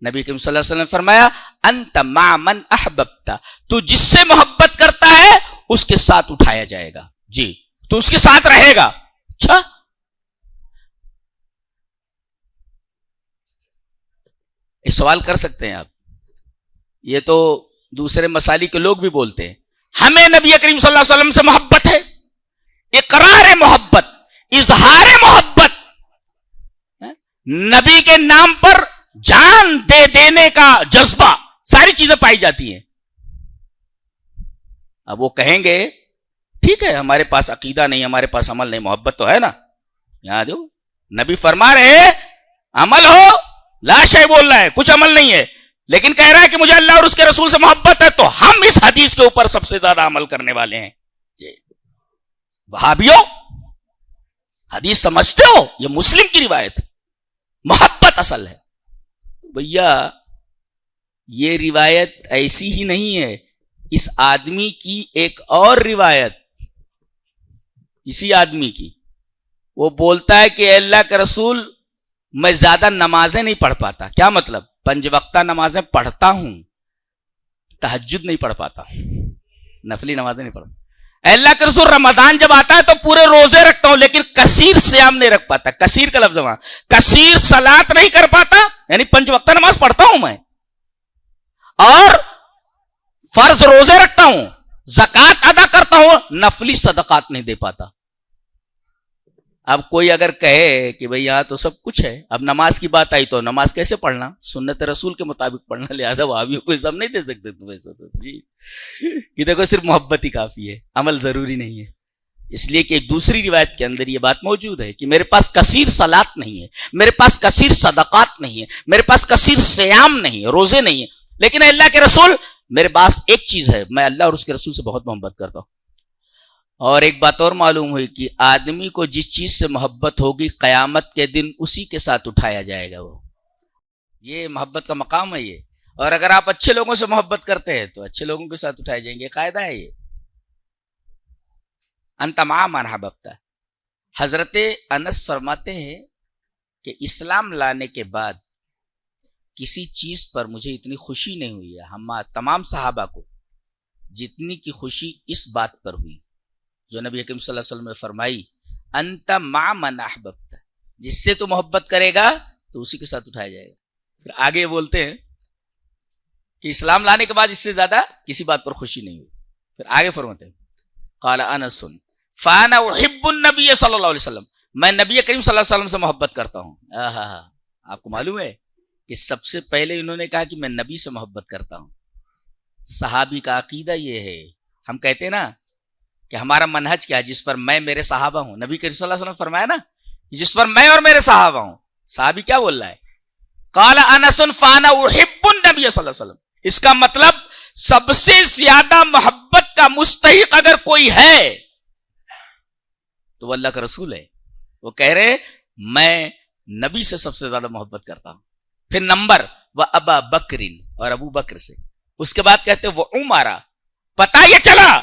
نبی کریم صلی اللہ علیہ وسلم نے فرمایا انت مع من احببت، تو جس سے محبت کرتا ہے اس کے ساتھ اٹھایا جائے گا، جی تو اس کے ساتھ رہے گا۔ اچھا، ایک سوال کر سکتے ہیں آپ، یہ تو دوسرے مسالک کے لوگ بھی بولتے ہیں ہمیں نبی کریم صلی اللہ علیہ وسلم سے محبت ہے، اقرار محبت، اظہار محبت، نبی کے نام پر جان دے دینے کا جذبہ، ساری چیزیں پائی جاتی ہیں۔ اب وہ کہیں گے ٹھیک ہے ہمارے پاس عقیدہ نہیں، ہمارے پاس عمل نہیں، محبت تو ہے نا، یہاں دو نبی فرما رہے ہیں عمل ہو، لا شے بول رہا ہے کچھ عمل نہیں ہے، لیکن کہہ رہا ہے کہ مجھے اللہ اور اس کے رسول سے محبت ہے، تو ہم اس حدیث کے اوپر سب سے زیادہ عمل کرنے والے ہیں۔ جی وہابیوں، حدیث سمجھتے ہو؟ یہ مسلم کی روایت، محبت اصل ہے۔ بھیا یہ روایت ایسی ہی نہیں ہے، اس آدمی کی ایک اور روایت، اسی آدمی کی، وہ بولتا ہے کہ اے اللہ کا رسول میں زیادہ نمازیں نہیں پڑھ پاتا، کیا مطلب؟ 5 وقتہ نمازیں پڑھتا ہوں، تہجد نہیں پڑھ پاتا، نفلی نمازیں نہیں پڑھتا۔ اے اللہ کے رسول رمضان جب آتا ہے تو پورے روزے رکھتا ہوں، لیکن کثیر سیام نہیں رکھ پاتا، کثیر کا لفظ وہاں، کثیر صلات نہیں کر پاتا، یعنی 5 وقتہ نماز پڑھتا ہوں میں، اور فرض روزے رکھتا ہوں، زکوٰۃ ادا کرتا ہوں، نفلی صدقات نہیں دے پاتا۔ اب کوئی اگر کہے کہ بھئی یہاں تو سب کچھ ہے، اب نماز کی بات آئی تو نماز کیسے پڑھنا؟ سنت رسول کے مطابق پڑھنا، لہذا وہابیوں کو الزام نہیں دے سکتے تم ایسا تو، جی کہ دیکھو صرف محبت ہی کافی ہے، عمل ضروری نہیں ہے۔ اس لیے کہ ایک دوسری روایت کے اندر یہ بات موجود ہے کہ میرے پاس کثیر صلات نہیں ہے، میرے پاس کثیر صدقات نہیں ہے، میرے پاس کثیر سیام نہیں ہے، روزے نہیں ہے، لیکن اللہ کے رسول میرے پاس ایک چیز ہے، میں اللہ اور اس کے رسول سے بہت محبت کرتا ہوں۔ اور ایک بات اور معلوم ہوئی کہ آدمی کو جس چیز سے محبت ہوگی قیامت کے دن اسی کے ساتھ اٹھایا جائے گا، وہ یہ محبت کا مقام ہے یہ۔ اور اگر آپ اچھے لوگوں سے محبت کرتے ہیں تو اچھے لوگوں کے ساتھ اٹھائے جائیں گے، قاعدہ ہے یہ، انت مع من احببت۔ حضرت انس فرماتے ہیں کہ اسلام لانے کے بعد کسی چیز پر مجھے اتنی خوشی نہیں ہوئی ہے، ہم تمام صحابہ کو جتنی کی خوشی اس بات پر ہوئی جو نبی حکیم صلی اللہ علیہ وسلم نے فرمائی انت مع من احببت، جس سے تو محبت کرے گا تو اسی کے ساتھ اٹھایا جائے گا۔ پھر آگے بولتے ہیں کہ اسلام لانے کے بعد اس سے زیادہ کسی بات پر خوشی نہیں ہوئی۔ پھر آگے فرماتے ہیں قال انس فانا احب النبی صلی اللہ علیہ وسلم، میں نبی کریم صلی اللہ علیہ وسلم سے محبت کرتا ہوں۔ آپ کو معلوم ہے کہ سب سے پہلے انہوں نے کہا کہ میں نبی سے محبت کرتا ہوں۔ صحابی کا عقیدہ یہ ہے، ہم کہتے ہیں نا کہ ہمارا منہج کیا ہے، جس پر میں میرے صحابہ ہوں، نبی کریم صلی اللہ علیہ وسلم فرمایا نا جس پر میں اور میرے صحابہ ہوں۔ صحابی کیا بول رہا ہے؟ قال انس فانا احب النبی صلی اللہ علیہ وسلم، اس کا مطلب سب سے زیادہ محبت کا مستحق اگر کوئی ہے تو وہ اللہ کا رسول ہے۔ وہ کہہ رہے میں نبی سے سب سے زیادہ محبت کرتا ہوں۔ پھر نمبر وہ ابا بکرین، اور ابو بکر سے، اس کے بعد کہتے وہ عمرہ۔ پتہ یہ چلا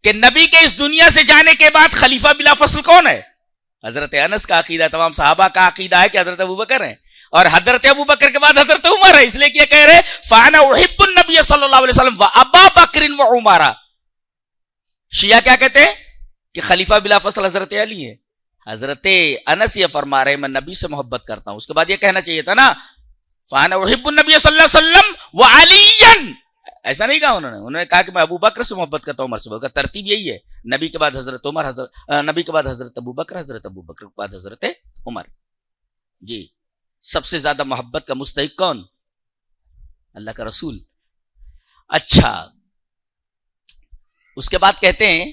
کہ نبی کے اس دنیا سے جانے کے بعد خلیفہ بلا فصل کون ہے؟ حضرت انس کا عقیدہ، تمام صحابہ کا عقیدہ ہے کہ حضرت ابو بکر ہیں، اور حضرت ابو بکر کے بعد حضرت عمر ہے، اس لیے کہ کہہ رہے فانا احب النبی صلی اللہ علیہ وسلم و ابا بکر و عمر۔ شیعہ کیا کہتے ہیں کہ خلیفہ بلا فصل حضرت علی ہے، حضرت انس یہ فرما رہے میں نبی سے محبت کرتا ہوں۔ اس کے بعد یہ کہنا چاہیے تھا نا فانا احب النبی صلی اللہ علیہ وسلم و علی، ایسا نہیں کہا انہوں نے کہا کہ میں ابو بکر سے محبت کرتا ہوں، عمر سے محبت کرتا ہوں۔ ترتیب یہی ہے، نبی کے بعد حضرت عمر، نبی کے بعد حضرت ابو بکر، حضرت ابو بکر کے بعد حضرت عمر۔ جی سب سے زیادہ محبت کا مستحق کون؟ اللہ کا رسول۔ اچھا اس کے بعد کہتے ہیں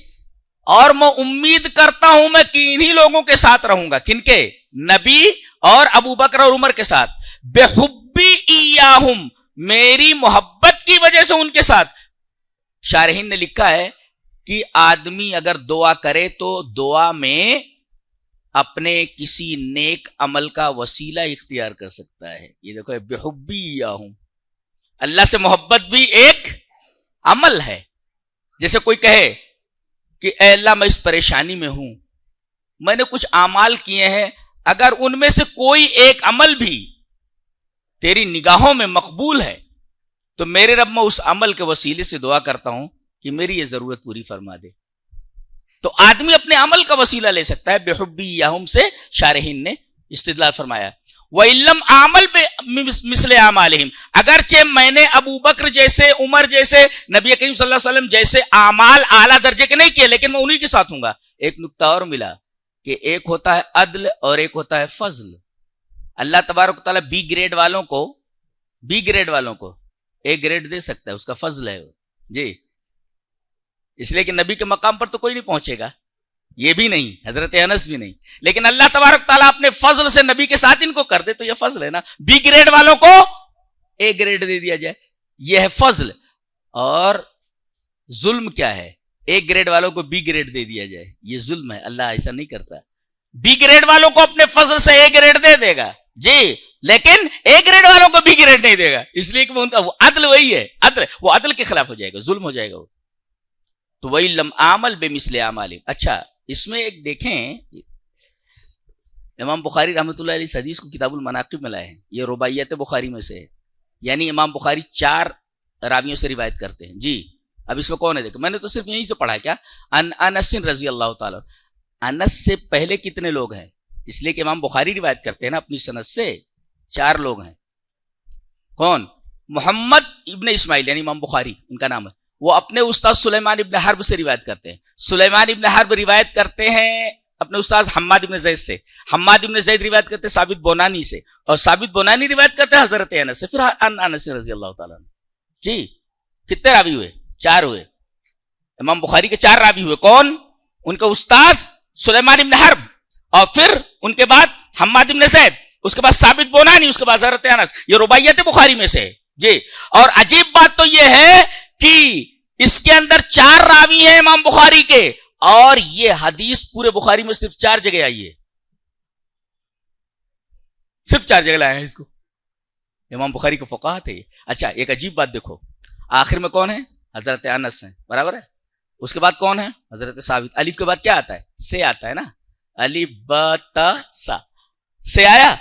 اور میں امید کرتا ہوں میں کہ انہی لوگوں کے ساتھ رہوں گا، کن کے؟ نبی اور ابو بکر اور عمر کے ساتھ، بے حبی ایاہم، میری محبت کی وجہ سے ان کے ساتھ. شارحین نے لکھا ہے کہ آدمی اگر دعا کرے تو دعا میں اپنے کسی نیک عمل کا وسیلہ اختیار کر سکتا ہے. یہ دیکھو بحبی یاہم، اللہ سے محبت بھی ایک عمل ہے. جیسے کوئی کہے کہ اے اللہ میں اس پریشانی میں ہوں، میں نے کچھ اعمال کیے ہیں، اگر ان میں سے کوئی ایک عمل بھی تیری نگاہوں میں مقبول ہے تو میرے رب میں اس عمل کے وسیلے سے دعا کرتا ہوں کہ میری یہ ضرورت پوری فرما دے. تو آدمی اپنے عمل کا وسیلہ لے سکتا ہے. بحبی یاہم سے شارحین نے استدلال فرمایا. وَإِلَّمْ عَمَلْ بِمِثْلِ أَعْمَالِهِمْ، اگرچہ میں نے ابو بکر جیسے، عمر جیسے، نبی کریم صلی اللہ علیہ وسلم جیسے اعمال اعلیٰ درجے کے نہیں کیے، لیکن میں انہی کے ساتھ ہوں گا. ایک نکتہ اور ملا کہ ایک ہوتا ہے عدل اور ایک ہوتا ہے فضل. اللہ تبارک تعالیٰ بی گریڈ والوں کو اے گریڈ دے سکتا ہے، اس کا فضل ہے جی. اس لیے کہ نبی کے مقام پر تو کوئی نہیں پہنچے گا، یہ بھی نہیں، حضرت انس بھی نہیں، لیکن اللہ تبارک تعالیٰ اپنے فضل سے نبی کے ساتھ ان کو کر دے تو یہ فضل ہے نا. بی گریڈ والوں کو اے گریڈ دے دیا جائے، یہ ہے فضل. اور ظلم کیا ہے؟ اے گریڈ والوں کو بی گریڈ دے دیا جائے، یہ ظلم ہے. اللہ ایسا نہیں کرتا. بی گریڈ والوں کو اپنے فضل سے اے گریڈ دے دے گا جی، لیکن اے گریڈ والوں کو بی گریڈ نہیں دے گا، اس لیے کہ وہ عدل وہی ہے، عدل وہ عدل کے خلاف ہو جائے گا، ظلم ہو جائے گا وہ. تو وہی لم عمل بے مثل اعمال. اچھا اس میں ایک دیکھیں، امام بخاری رحمۃ اللہ علیہ حدیث کو کتاب المناقب میں لائے ہیں، یہ رباعیات بخاری میں سے ہے. یعنی امام بخاری 4 راویوں سے روایت کرتے ہیں جی. اب اس میں کون ہے دیکھو، میں نے تو صرف یہیں سے پڑھا کیا، انس رضی اللہ تعالی. انس سے پہلے کتنے لوگ ہیں؟ اس لیے کہ امام بخاری روایت کرتے ہیں نا اپنی سند سے، 4 لوگ ہیں. کون؟ محمد ابن اسماعیل، یعنی امام بخاری ان کا نام ہے. وہ اپنے استاد سلیمان ابن حرب سے روایت کرتے ہیں. سلیمان ابن حرب روایت کرتے ہیں اپنے استاد حماد ابن زید سے. حماد ابن زید روایت کرتے ہیں ثابت بونانی سے، اور ثابت بونانی روایت کرتے ہیں حضرت انس سے، پھر انس رضی اللہ تعالیٰ جی. کتنے راوی ہوئے؟ 4 ہوئے. امام بخاری کے 4 راوی ہوئے. کون؟ ان کا استاد سلیمان ابن حرب، اور پھر ان کے بعد حماد ابن زید، اس کے بعد ثابت بونانی، اس کے بعد حضرت انس. یہ رباعیات بخاری میں سے جی. اور عجیب بات تو یہ ہے کہ اس کے اندر 4 راوی ہیں امام بخاری کے، اور یہ حدیث پورے بخاری میں صرف 4 جگہ آئی ہے، صرف 4 جگہ لائے ہیں اس کو. امام بخاری کو فقاہت ہے یہ. اچھا ایک عجیب بات دیکھو، آخر میں کون ہے؟ حضرت انس ہیں، برابر ہے. اس کے بعد کون ہے؟ حضرت ثابت. الف کے بعد کیا آتا ہے؟ سے آتا ہے نا، الف با تا سا، سے آیا.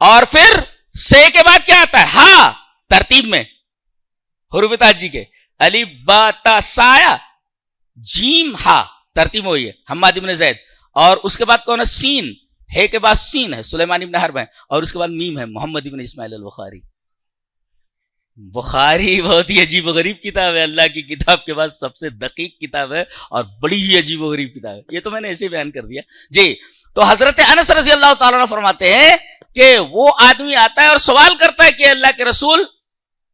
اور پھر سے کے بعد کیا آتا ہے؟ ہاں، ترتیب میں حروف تہجی کے الف با تا سا آیا، جیم ہا، ترتیب ہوئی ہے حماد ابن زید. اور اس کے بعد کون ہے؟ سین، ہے کے بعد سین ہے سلیمان ابن حرب ہے، اور اس کے بعد میم ہے محمد ابن اسماعیل البخاری. بخاری بہت ہی عجیب و غریب کتاب ہے، اللہ کی کتاب کے بعد سب سے دقیق کتاب ہے اور بڑی ہی عجیب و غریب کتاب ہے. یہ تو میں نے ایسے بیان کر دیا جی. تو حضرت انس رضی اللہ تعالیٰ عنہ فرماتے ہیں کہ وہ آدمی آتا ہے اور سوال کرتا ہے کہ اللہ کے رسول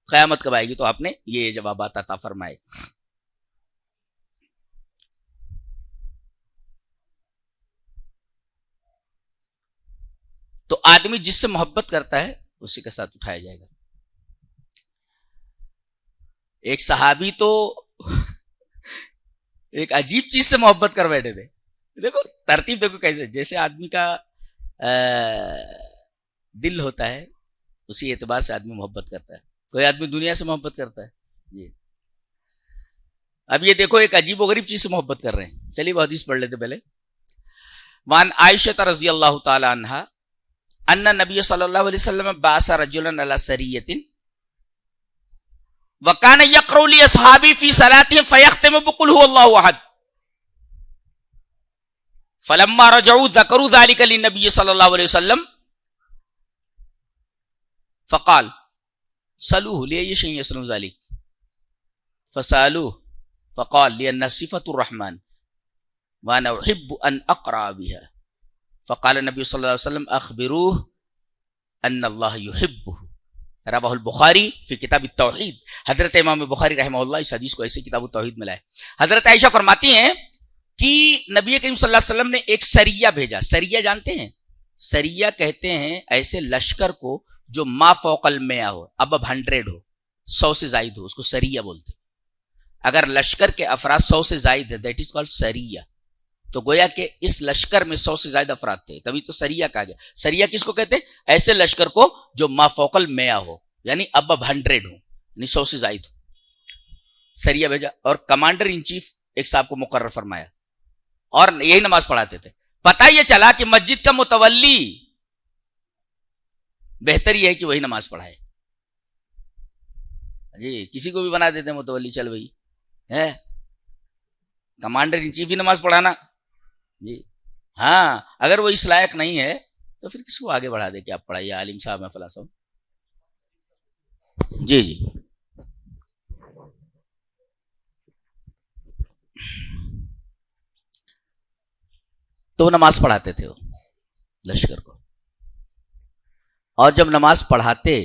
قیامت کب آئے گی؟ تو آپ نے یہ جوابات عطا فرمائے. تو آدمی جس سے محبت کرتا ہے اسی کے ساتھ اٹھایا جائے گا. ایک صحابی تو ایک عجیب چیز سے محبت کر بیٹھے تھے. دیکھو ترتیب دیکھو کیسے، جیسے آدمی کا دل ہوتا ہے اسی اعتبار سے آدمی محبت کرتا ہے. کوئی آدمی دنیا سے محبت کرتا ہے جی. اب یہ دیکھو ایک عجیب و غریب چیز سے محبت کر رہے ہیں. چلیے وہ حدیث پڑھ لیتے پہلے. وان عائشہ رضی اللہ تعالی عنہا ان نبی صلی اللہ علیہ وسلم بعث رجلا علی سریۃ وکان یقرأ لاصحابہ فی صلاتہم فیختم بقل هو اللہ احد فلما رجعوا ذکروا ذلك للنبی صلی اللہ علیہ وسلم فقال سألوه لأي شيء يصنع ذلك فسألوه فقال لأنها صفة الرحمن وأنا أحب أن أقرأ بها فقال النبي صلى الله عليه وسلم أخبروه أن الله يحبه. رواه البخاری فی کتاب التوحید. حضرت امام بخاری رحمہ اللہ اس حدیث کو ایسے کتاب التوحید میں لائے. حضرت عائشہ فرماتی ہیں کہ نبی کریم صلی اللہ علیہ وسلم نے ایک سریہ بھیجا. سریہ جانتے ہیں؟ سریہ کہتے ہیں ایسے لشکر کو جو ما فوق المئہ ہو، اب 100 ہو. 100 سے زائد ہو اس کو سریہ بولتے. اگر لشکر کے افراد 100 سے زائد ہے دیٹ از کالڈ سریہ. تو گویا کہ اس لشکر میں 100 سے زائد افراد تھے, تبھی تو سریہ کہا گیا. سریہ کس کو کہتے ہیں؟ ایسے لشکر کو جو ما فوق المئہ ہو, یعنی اب 100 ہو, یعنی 100 سے زائد ہو. سریہ بھیجا اور کمانڈر ان چیف ایک صاحب کو مقرر فرمایا اور یہی نماز پڑھاتے تھے. پتہ یہ چلا کہ مسجد کا متولی بہتر یہ ہے کہ وہی نماز پڑھائے. جی کسی کو بھی بنا دیتے ہیں متولی, چل بھائی ہے کمانڈر ان چیف ہی نماز پڑھانا. جی ہاں, اگر وہ اس لائق نہیں ہے تو پھر کس کو آگے بڑھا دے کہ آپ پڑھائیے, عالم صاحب ہیں فلاں صاحب. جی جی تو وہ نماز پڑھاتے تھے وہ لشکر کو. اور جب نماز پڑھاتے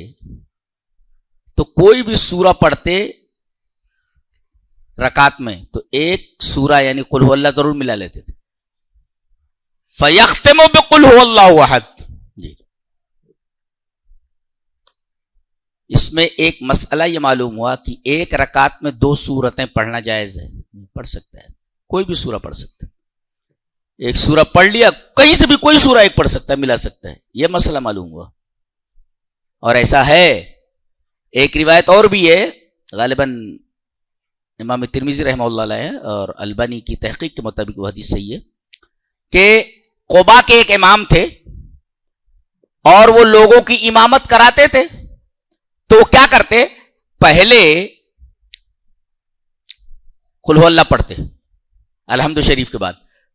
تو کوئی بھی سورہ پڑھتے رکعت میں تو ایک سورہ یعنی قل هو اللہ ضرور ملا لیتے تھے. فَيَخْتِمُ بِقُلْ هُوَ اللَّهُ أَحَدٌ. جی اس میں ایک مسئلہ یہ معلوم ہوا کہ ایک رکعت میں 2 سورتیں پڑھنا جائز ہے, پڑھ سکتا ہے, کوئی بھی سورہ پڑھ سکتا ہے. ایک سورہ پڑھ لیا, کہیں سے بھی کوئی سورہ ایک پڑھ سکتا ہے, ملا سکتا ہے, یہ مسئلہ معلوم ہوا. اور ایسا ہے, ایک روایت اور بھی ہے, غالباً امام ترمذی رحمہ اللہ علیہ اور البانی کی تحقیق کے مطابق وہ حدیث صحیح ہے کہ قباء کے ایک امام تھے اور وہ لوگوں کی امامت کراتے تھے. تو وہ کیا کرتے, پہلے قل هو اللہ پڑھتے الحمد شریف کے بعد,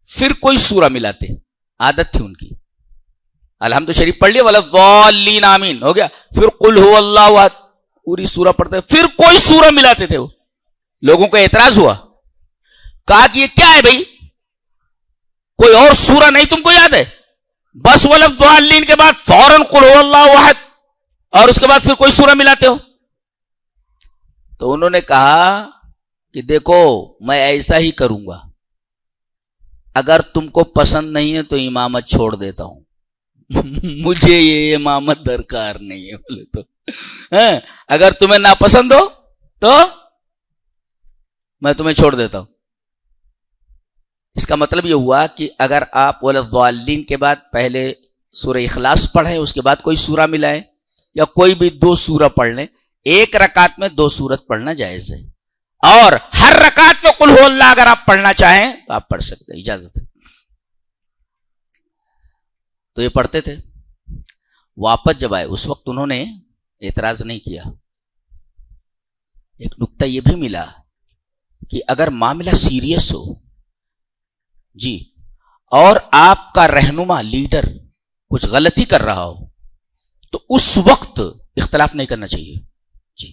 پھر کوئی سورہ ملاتے, عادت تھی ان کی. الحمد شریف پڑھ لیا وَلَضَّالِّينَ آمین ہو گیا, پھر قل هو اللہ احد پوری سورہ پڑھتے, پھر کوئی سورہ ملاتے تھے. وہ لوگوں کو اعتراض ہوا, کہا کہ یہ کیا ہے بھائی, کوئی اور سورہ نہیں تم کو یاد ہے؟ بس وَلَضَّالِّينَ کے بعد فوراً قل هو اللہ احد اور اس کے بعد پھر کوئی سورہ ملاتے ہو. تو انہوں نے کہا کہ دیکھو میں ایسا ہی کروں گا, اگر تم کو پسند نہیں ہے تو امامت چھوڑ دیتا ہوں, مجھے یہ امامت درکار نہیں ہے. بولے تو اگر تمہیں ناپسند ہو تو میں تمہیں چھوڑ دیتا ہوں. اس کا مطلب یہ ہوا کہ اگر آپ وَلَضَّالِّينَ کے بعد پہلے سورہ اخلاص پڑھیں, اس کے بعد کوئی سورہ ملائیں, یا کوئی بھی 2 سورہ پڑھ لیں, ایک رکعت میں 2 سورت پڑھنا جائز ہے. اور ہر رکعت میں قل هو اللہ اگر آپ پڑھنا چاہیں تو آپ پڑھ سکتے ہیں, اجازت ہے. تو یہ پڑھتے تھے. واپس جب آئے اس وقت انہوں نے اعتراض نہیں کیا. ایک نکتہ یہ بھی ملا کہ اگر معاملہ سیریس ہو جی اور آپ کا رہنما لیڈر کچھ غلطی کر رہا ہو تو اس وقت اختلاف نہیں کرنا چاہیے جی,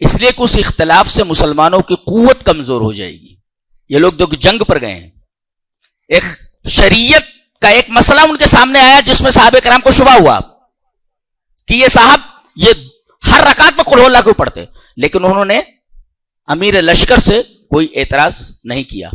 اس لیے کہ اس اختلاف سے مسلمانوں کی قوت کمزور ہو جائے گی. یہ لوگ جو جنگ پر گئے ہیں, ایک شریعت کا ایک مسئلہ ان کے سامنے آیا جس میں صحابہ کرام کو شبہ ہوا کہ یہ صاحب یہ ہر رکعت میں قل هو اللہ کو پڑھتے, لیکن انہوں نے امیر لشکر سے کوئی اعتراض نہیں کیا.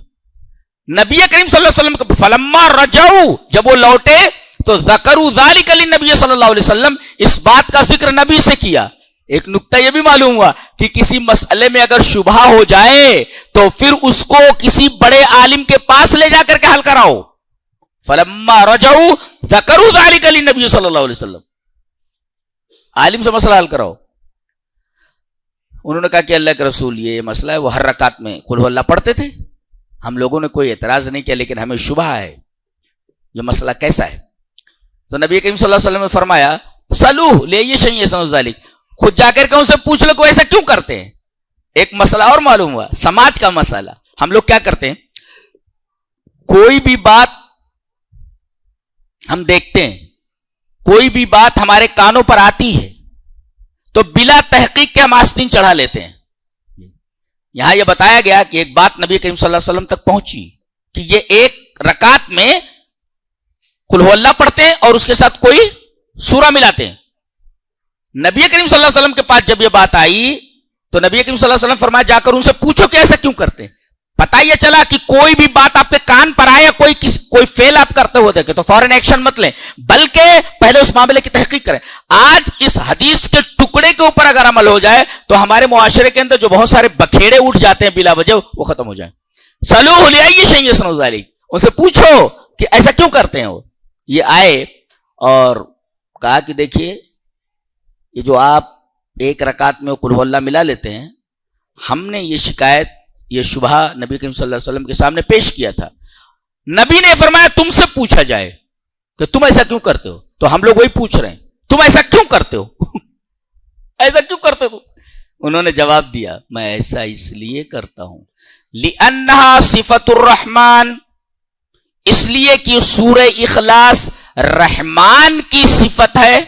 نبی کریم صلی اللہ علیہ وسلم کو فلما رجعوا جب وہ لوٹے تو ذکروا ذلک للنبی صلی اللہ علیہ وسلم, اس بات کا ذکر نبی سے کیا. ایک نکتہ یہ بھی معلوم ہوا کہ کسی مسئلے میں اگر شبہ ہو جائے تو پھر اس کو کسی بڑے عالم کے پاس لے جا کر کے حل کراؤ. فلما رجعوا ذکروا ذلک للنبی صلی اللہ علیہ وسلم, عالم سے مسئلہ حل کراؤ. انہوں نے کہا کہ اللہ کے رسول یہ مسئلہ ہے, وہ ہر رکعت میں قل هو اللہ پڑھتے تھے, ہم لوگوں نے کوئی اعتراض نہیں کیا, لیکن ہمیں شبہ ہے یہ مسئلہ کیسا ہے. تو نبی کریم صلی اللہ علیہ وسلم نے فرمایا سلوہ لے یہ شیء سمجھ ذالک, خود جا کر کے ان سے پوچھ لو کہ ایسا کیوں کرتے ہیں. ایک مسئلہ اور معلوم ہوا, سماج کا مسئلہ. ہم لوگ کیا کرتے ہیں, کوئی بھی بات ہم دیکھتے ہیں, کوئی بھی بات ہمارے کانوں پر آتی ہے تو بلا تحقیق کے ہم آستین چڑھا لیتے ہیں. یہاں یہ بتایا گیا کہ ایک بات نبی کریم صلی اللہ علیہ وسلم تک پہنچی کہ یہ ایک رکعت میں قل هو اللہ پڑھتے ہیں اور اس کے ساتھ کوئی سورہ ملاتے ہیں. نبی کریم صلی اللہ علیہ وسلم کے پاس جب یہ بات آئی تو نبی کریم صلی اللہ علیہ وسلم فرمایا جا کر ان سے پوچھو کہ ایسا کیوں کرتے ہیں. پتہ یہ چلا کہ کوئی بھی بات آپ کے کان پر آئے, کوئی فیل آپ کرتے ہوئے دیکھے تو فوراً ایکشن مت لیں, بلکہ پہلے اس معاملے کی تحقیق کریں. آج اس حدیث کے ٹکڑے کے اوپر اگر عمل ہو جائے تو ہمارے معاشرے کے اندر جو بہت سارے بکھیڑے اٹھ جاتے ہیں بلا وجہ وہ ختم ہو جائیں. سلوہ لئی شیء یصنع ذلک، ان سے پوچھو کہ ایسا کیوں کرتے ہیں. وہ یہ آئے اور کہا کہ دیکھیے یہ جو آپ ایک رکعت میں قل هو اللہ ملا لیتے ہیں، ہم نے یہ شکایت یہ شبہ نبی کریم صلی اللہ علیہ وسلم کے سامنے پیش کیا تھا. نبی نے فرمایا تم سے پوچھا جائے کہ تم ایسا کیوں کرتے ہو. تو ہم لوگ وہی پوچھ رہے ہیں تم ایسا کیوں کرتے ہو ایسا کیوں کرتے ہو. انہوں نے جواب دیا میں ایسا اس لیے کرتا ہوں لِأَنَّهَا صِفَةُ الرَّحْمَانِ، اس لیے کہ سورہ اخلاص رحمان کی صفت ہے.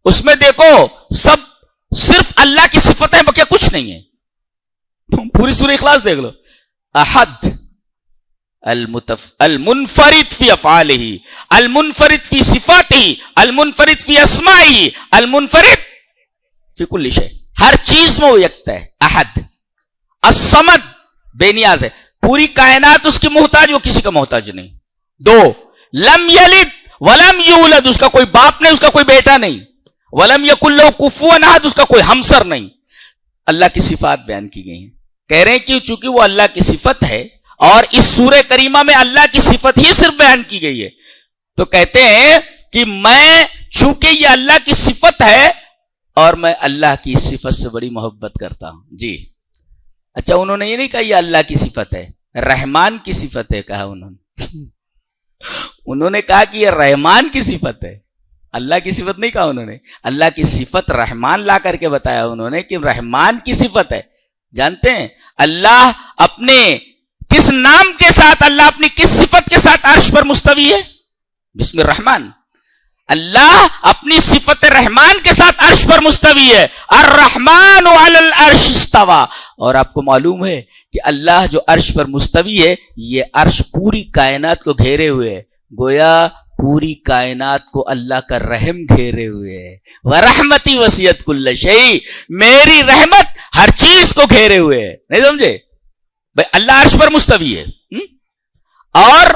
اس میں دیکھو سب صرف اللہ کی صفت ہے، بقیہ کچھ نہیں ہے. پوری سورہ اخلاص دیکھ لو. احد، المنفرد فی افعالہ، المنفرد فی صفاتہ، المنفرد فی اسمائہ، المنفرد فی کل شیء، ہر چیز میں وہ یکتا ہے. احد، الصمد بے نیاز ہے، پوری کائنات اس کی محتاج، وہ کسی کا محتاج نہیں. دو، لم یلد ولم یولد، اس کا کوئی باپ نہیں، اس کا کوئی بیٹا نہیں. ولم یکن لہ کفوا احد، اس کا کوئی ہمسر نہیں. اللہ کی صفات بیان کی گئی ہیں. کہہ رہے ہیں کہ چونکہ وہ اللہ کی صفت ہے اور اس سورہ کریمہ میں اللہ کی صفت ہی صرف بیان کی گئی ہے، تو کہتے ہیں کہ میں چونکہ یہ اللہ کی صفت ہے اور میں اللہ کی صفت سے بڑی محبت کرتا ہوں. جی اچھا، انہوں نے یہ نہیں کہا یہ اللہ کی صفت ہے، رحمان کی صفت ہے کہا انہوں نے کہا کہ یہ رحمان کی صفت ہے، اللہ کی صفت نہیں کہا انہوں نے. اللہ کی صفت رحمان لا کر کے بتایا انہوں نے کہ رحمان کی صفت ہے. جانتے ہیں اللہ اپنے کس نام کے ساتھ، اللہ اپنی کس صفت کے ساتھ عرش پر مستوی ہے؟ بسم الرحمن. اللہ اپنی صفت رحمان کے ساتھ عرش پر مستوی ہے. الرحمن علی العرش استوى. اور آپ کو معلوم ہے کہ اللہ جو عرش پر مستوی ہے، یہ عرش پوری کائنات کو گھیرے ہوئے ہے. گویا پوری کائنات کو اللہ کا رحم گھیرے ہوئے ہے. وَرَحْمَتِي وَسِعَتْ كُلَّ شَيْءٍ، میری رحمت ہر چیز کو گھیرے ہوئے ہے. نہیں سمجھے بھائی؟ اللہ عرش پر مستوی ہے اور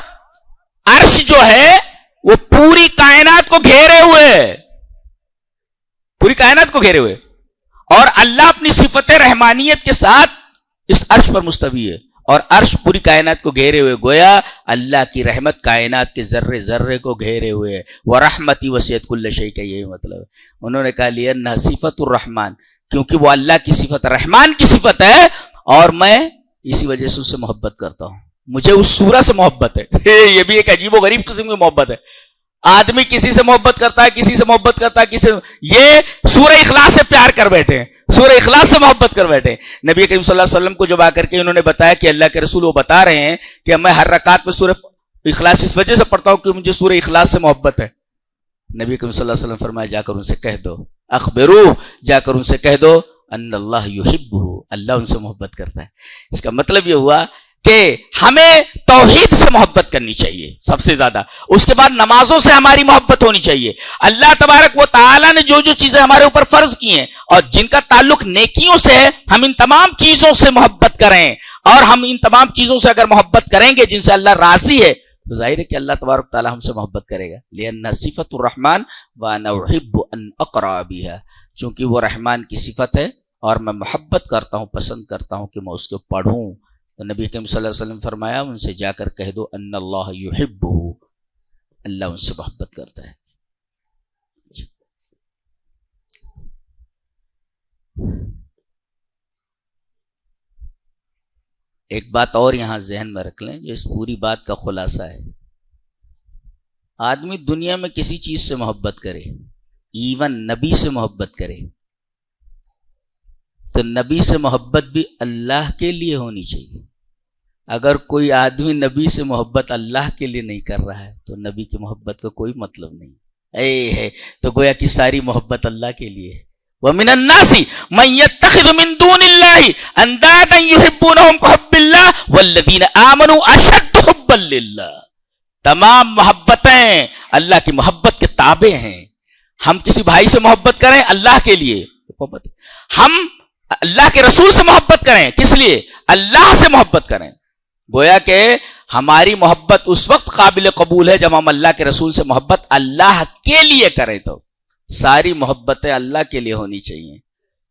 عرش جو ہے وہ پوری کائنات کو گھیرے ہوئے ہے، پوری کائنات کو گھیرے ہوئے. اور اللہ اپنی صفت رحمانیت کے ساتھ اس عرش پر مستوی ہے اور عرش پوری کائنات کو گھیرے ہوئے. گویا اللہ کی رحمت کائنات کے ذرے ذرے کو گھیرے ہوئے. وَرَحْمَتِي وَسِعَتْ كُلَّ شَيْءٍ کا یہی مطلب ہے. انہوں نے کہا لِأَنَّهَا صِفَةُ الرحمن، کیونکہ وہ اللہ کی صفت رحمان کی صفت ہے اور میں اسی وجہ سے اس سے محبت کرتا ہوں. مجھے اس سورہ سے محبت ہے. یہ بھی ایک عجیب و غریب قسم کی محبت ہے. آدمی کسی سے محبت کرتا ہے، کسی سے محبت کرتا ہے، کسی یہ سورہ اخلاص سے پیار کر بیٹھے ہیں، سورہ اخلاص سے محبت کر بیٹھے. نبی کریم صلی اللہ علیہ وسلم کو جب آ کر کے انہوں نے بتایا کہ اللہ کے رسول وہ بتا رہے ہیں کہ میں ہر رکعت میں سورہ اخلاص اس وجہ سے پڑھتا ہوں کہ مجھے سورہ اخلاص سے محبت ہے. نبی کریم صلی اللہ علیہ وسلم فرمایا جا کر ان سے کہہ دو، اخبروہ، جا کر ان سے کہہ دو ان اللہ یحبہ، اللہ ان سے محبت کرتا ہے. اس کا مطلب یہ ہوا کہ ہمیں توحید سے محبت کرنی چاہیے سب سے زیادہ. اس کے بعد نمازوں سے ہماری محبت ہونی چاہیے. اللہ تبارک و تعالیٰ نے جو جو چیزیں ہمارے اوپر فرض کی ہیں اور جن کا تعلق نیکیوں سے ہے، ہم ان تمام چیزوں سے محبت کریں. اور ہم ان تمام چیزوں سے اگر محبت کریں گے جن سے اللہ راضی ہے تو ظاہر ہے کہ اللہ تبارک تعالیٰ ہم سے محبت کرے گا. لِأَنَّ صِفَةُ الرحمن وَأَنَا أُحِبُّ أَنْ أَقْرَأَ بِهَا، چونکہ وہ رحمان کی صفت ہے اور میں محبت کرتا ہوں، پسند کرتا ہوں کہ میں اس کو پڑھوں. تو نبی کریم صلی اللہ علیہ وسلم فرمایا ان سے جا کر کہہ دو ان اللہ یحبہ، اللہ ان سے محبت کرتا ہے. ایک بات اور یہاں ذہن میں رکھ لیں جو اس پوری بات کا خلاصہ ہے. آدمی دنیا میں کسی چیز سے محبت کرے، ایون نبی سے محبت کرے، تو نبی سے محبت بھی اللہ کے لیے ہونی چاہیے. اگر کوئی آدمی نبی سے محبت اللہ کے لیے نہیں کر رہا ہے تو نبی کی محبت کا کوئی مطلب نہیں ہے. تو گویا کہ ساری محبت اللہ کے لیے ہے. وَمِنَ النَّاسِ مَن يَتَّخِذُ مِن دُونِ اللَّهِ أَندَادًا يُحِبُّونَهُمْ كَحُبِّ اللَّهِ وَالَّذِينَ آمَنُوا أَشَدُّ حُبًّا لِلَّهِ. تمام محبتیں اللہ کی محبت کے تابع ہیں. ہم کسی بھائی سے محبت کریں اللہ کے لیے، ہم اللہ کے رسول سے محبت کریں کس لیے؟ اللہ سے محبت کریں. گویا کہ ہماری محبت اس وقت قابل قبول ہے جب ہم اللہ کے رسول سے محبت اللہ کے لیے کریں. تو ساری محبتیں اللہ کے لیے ہونی چاہیے.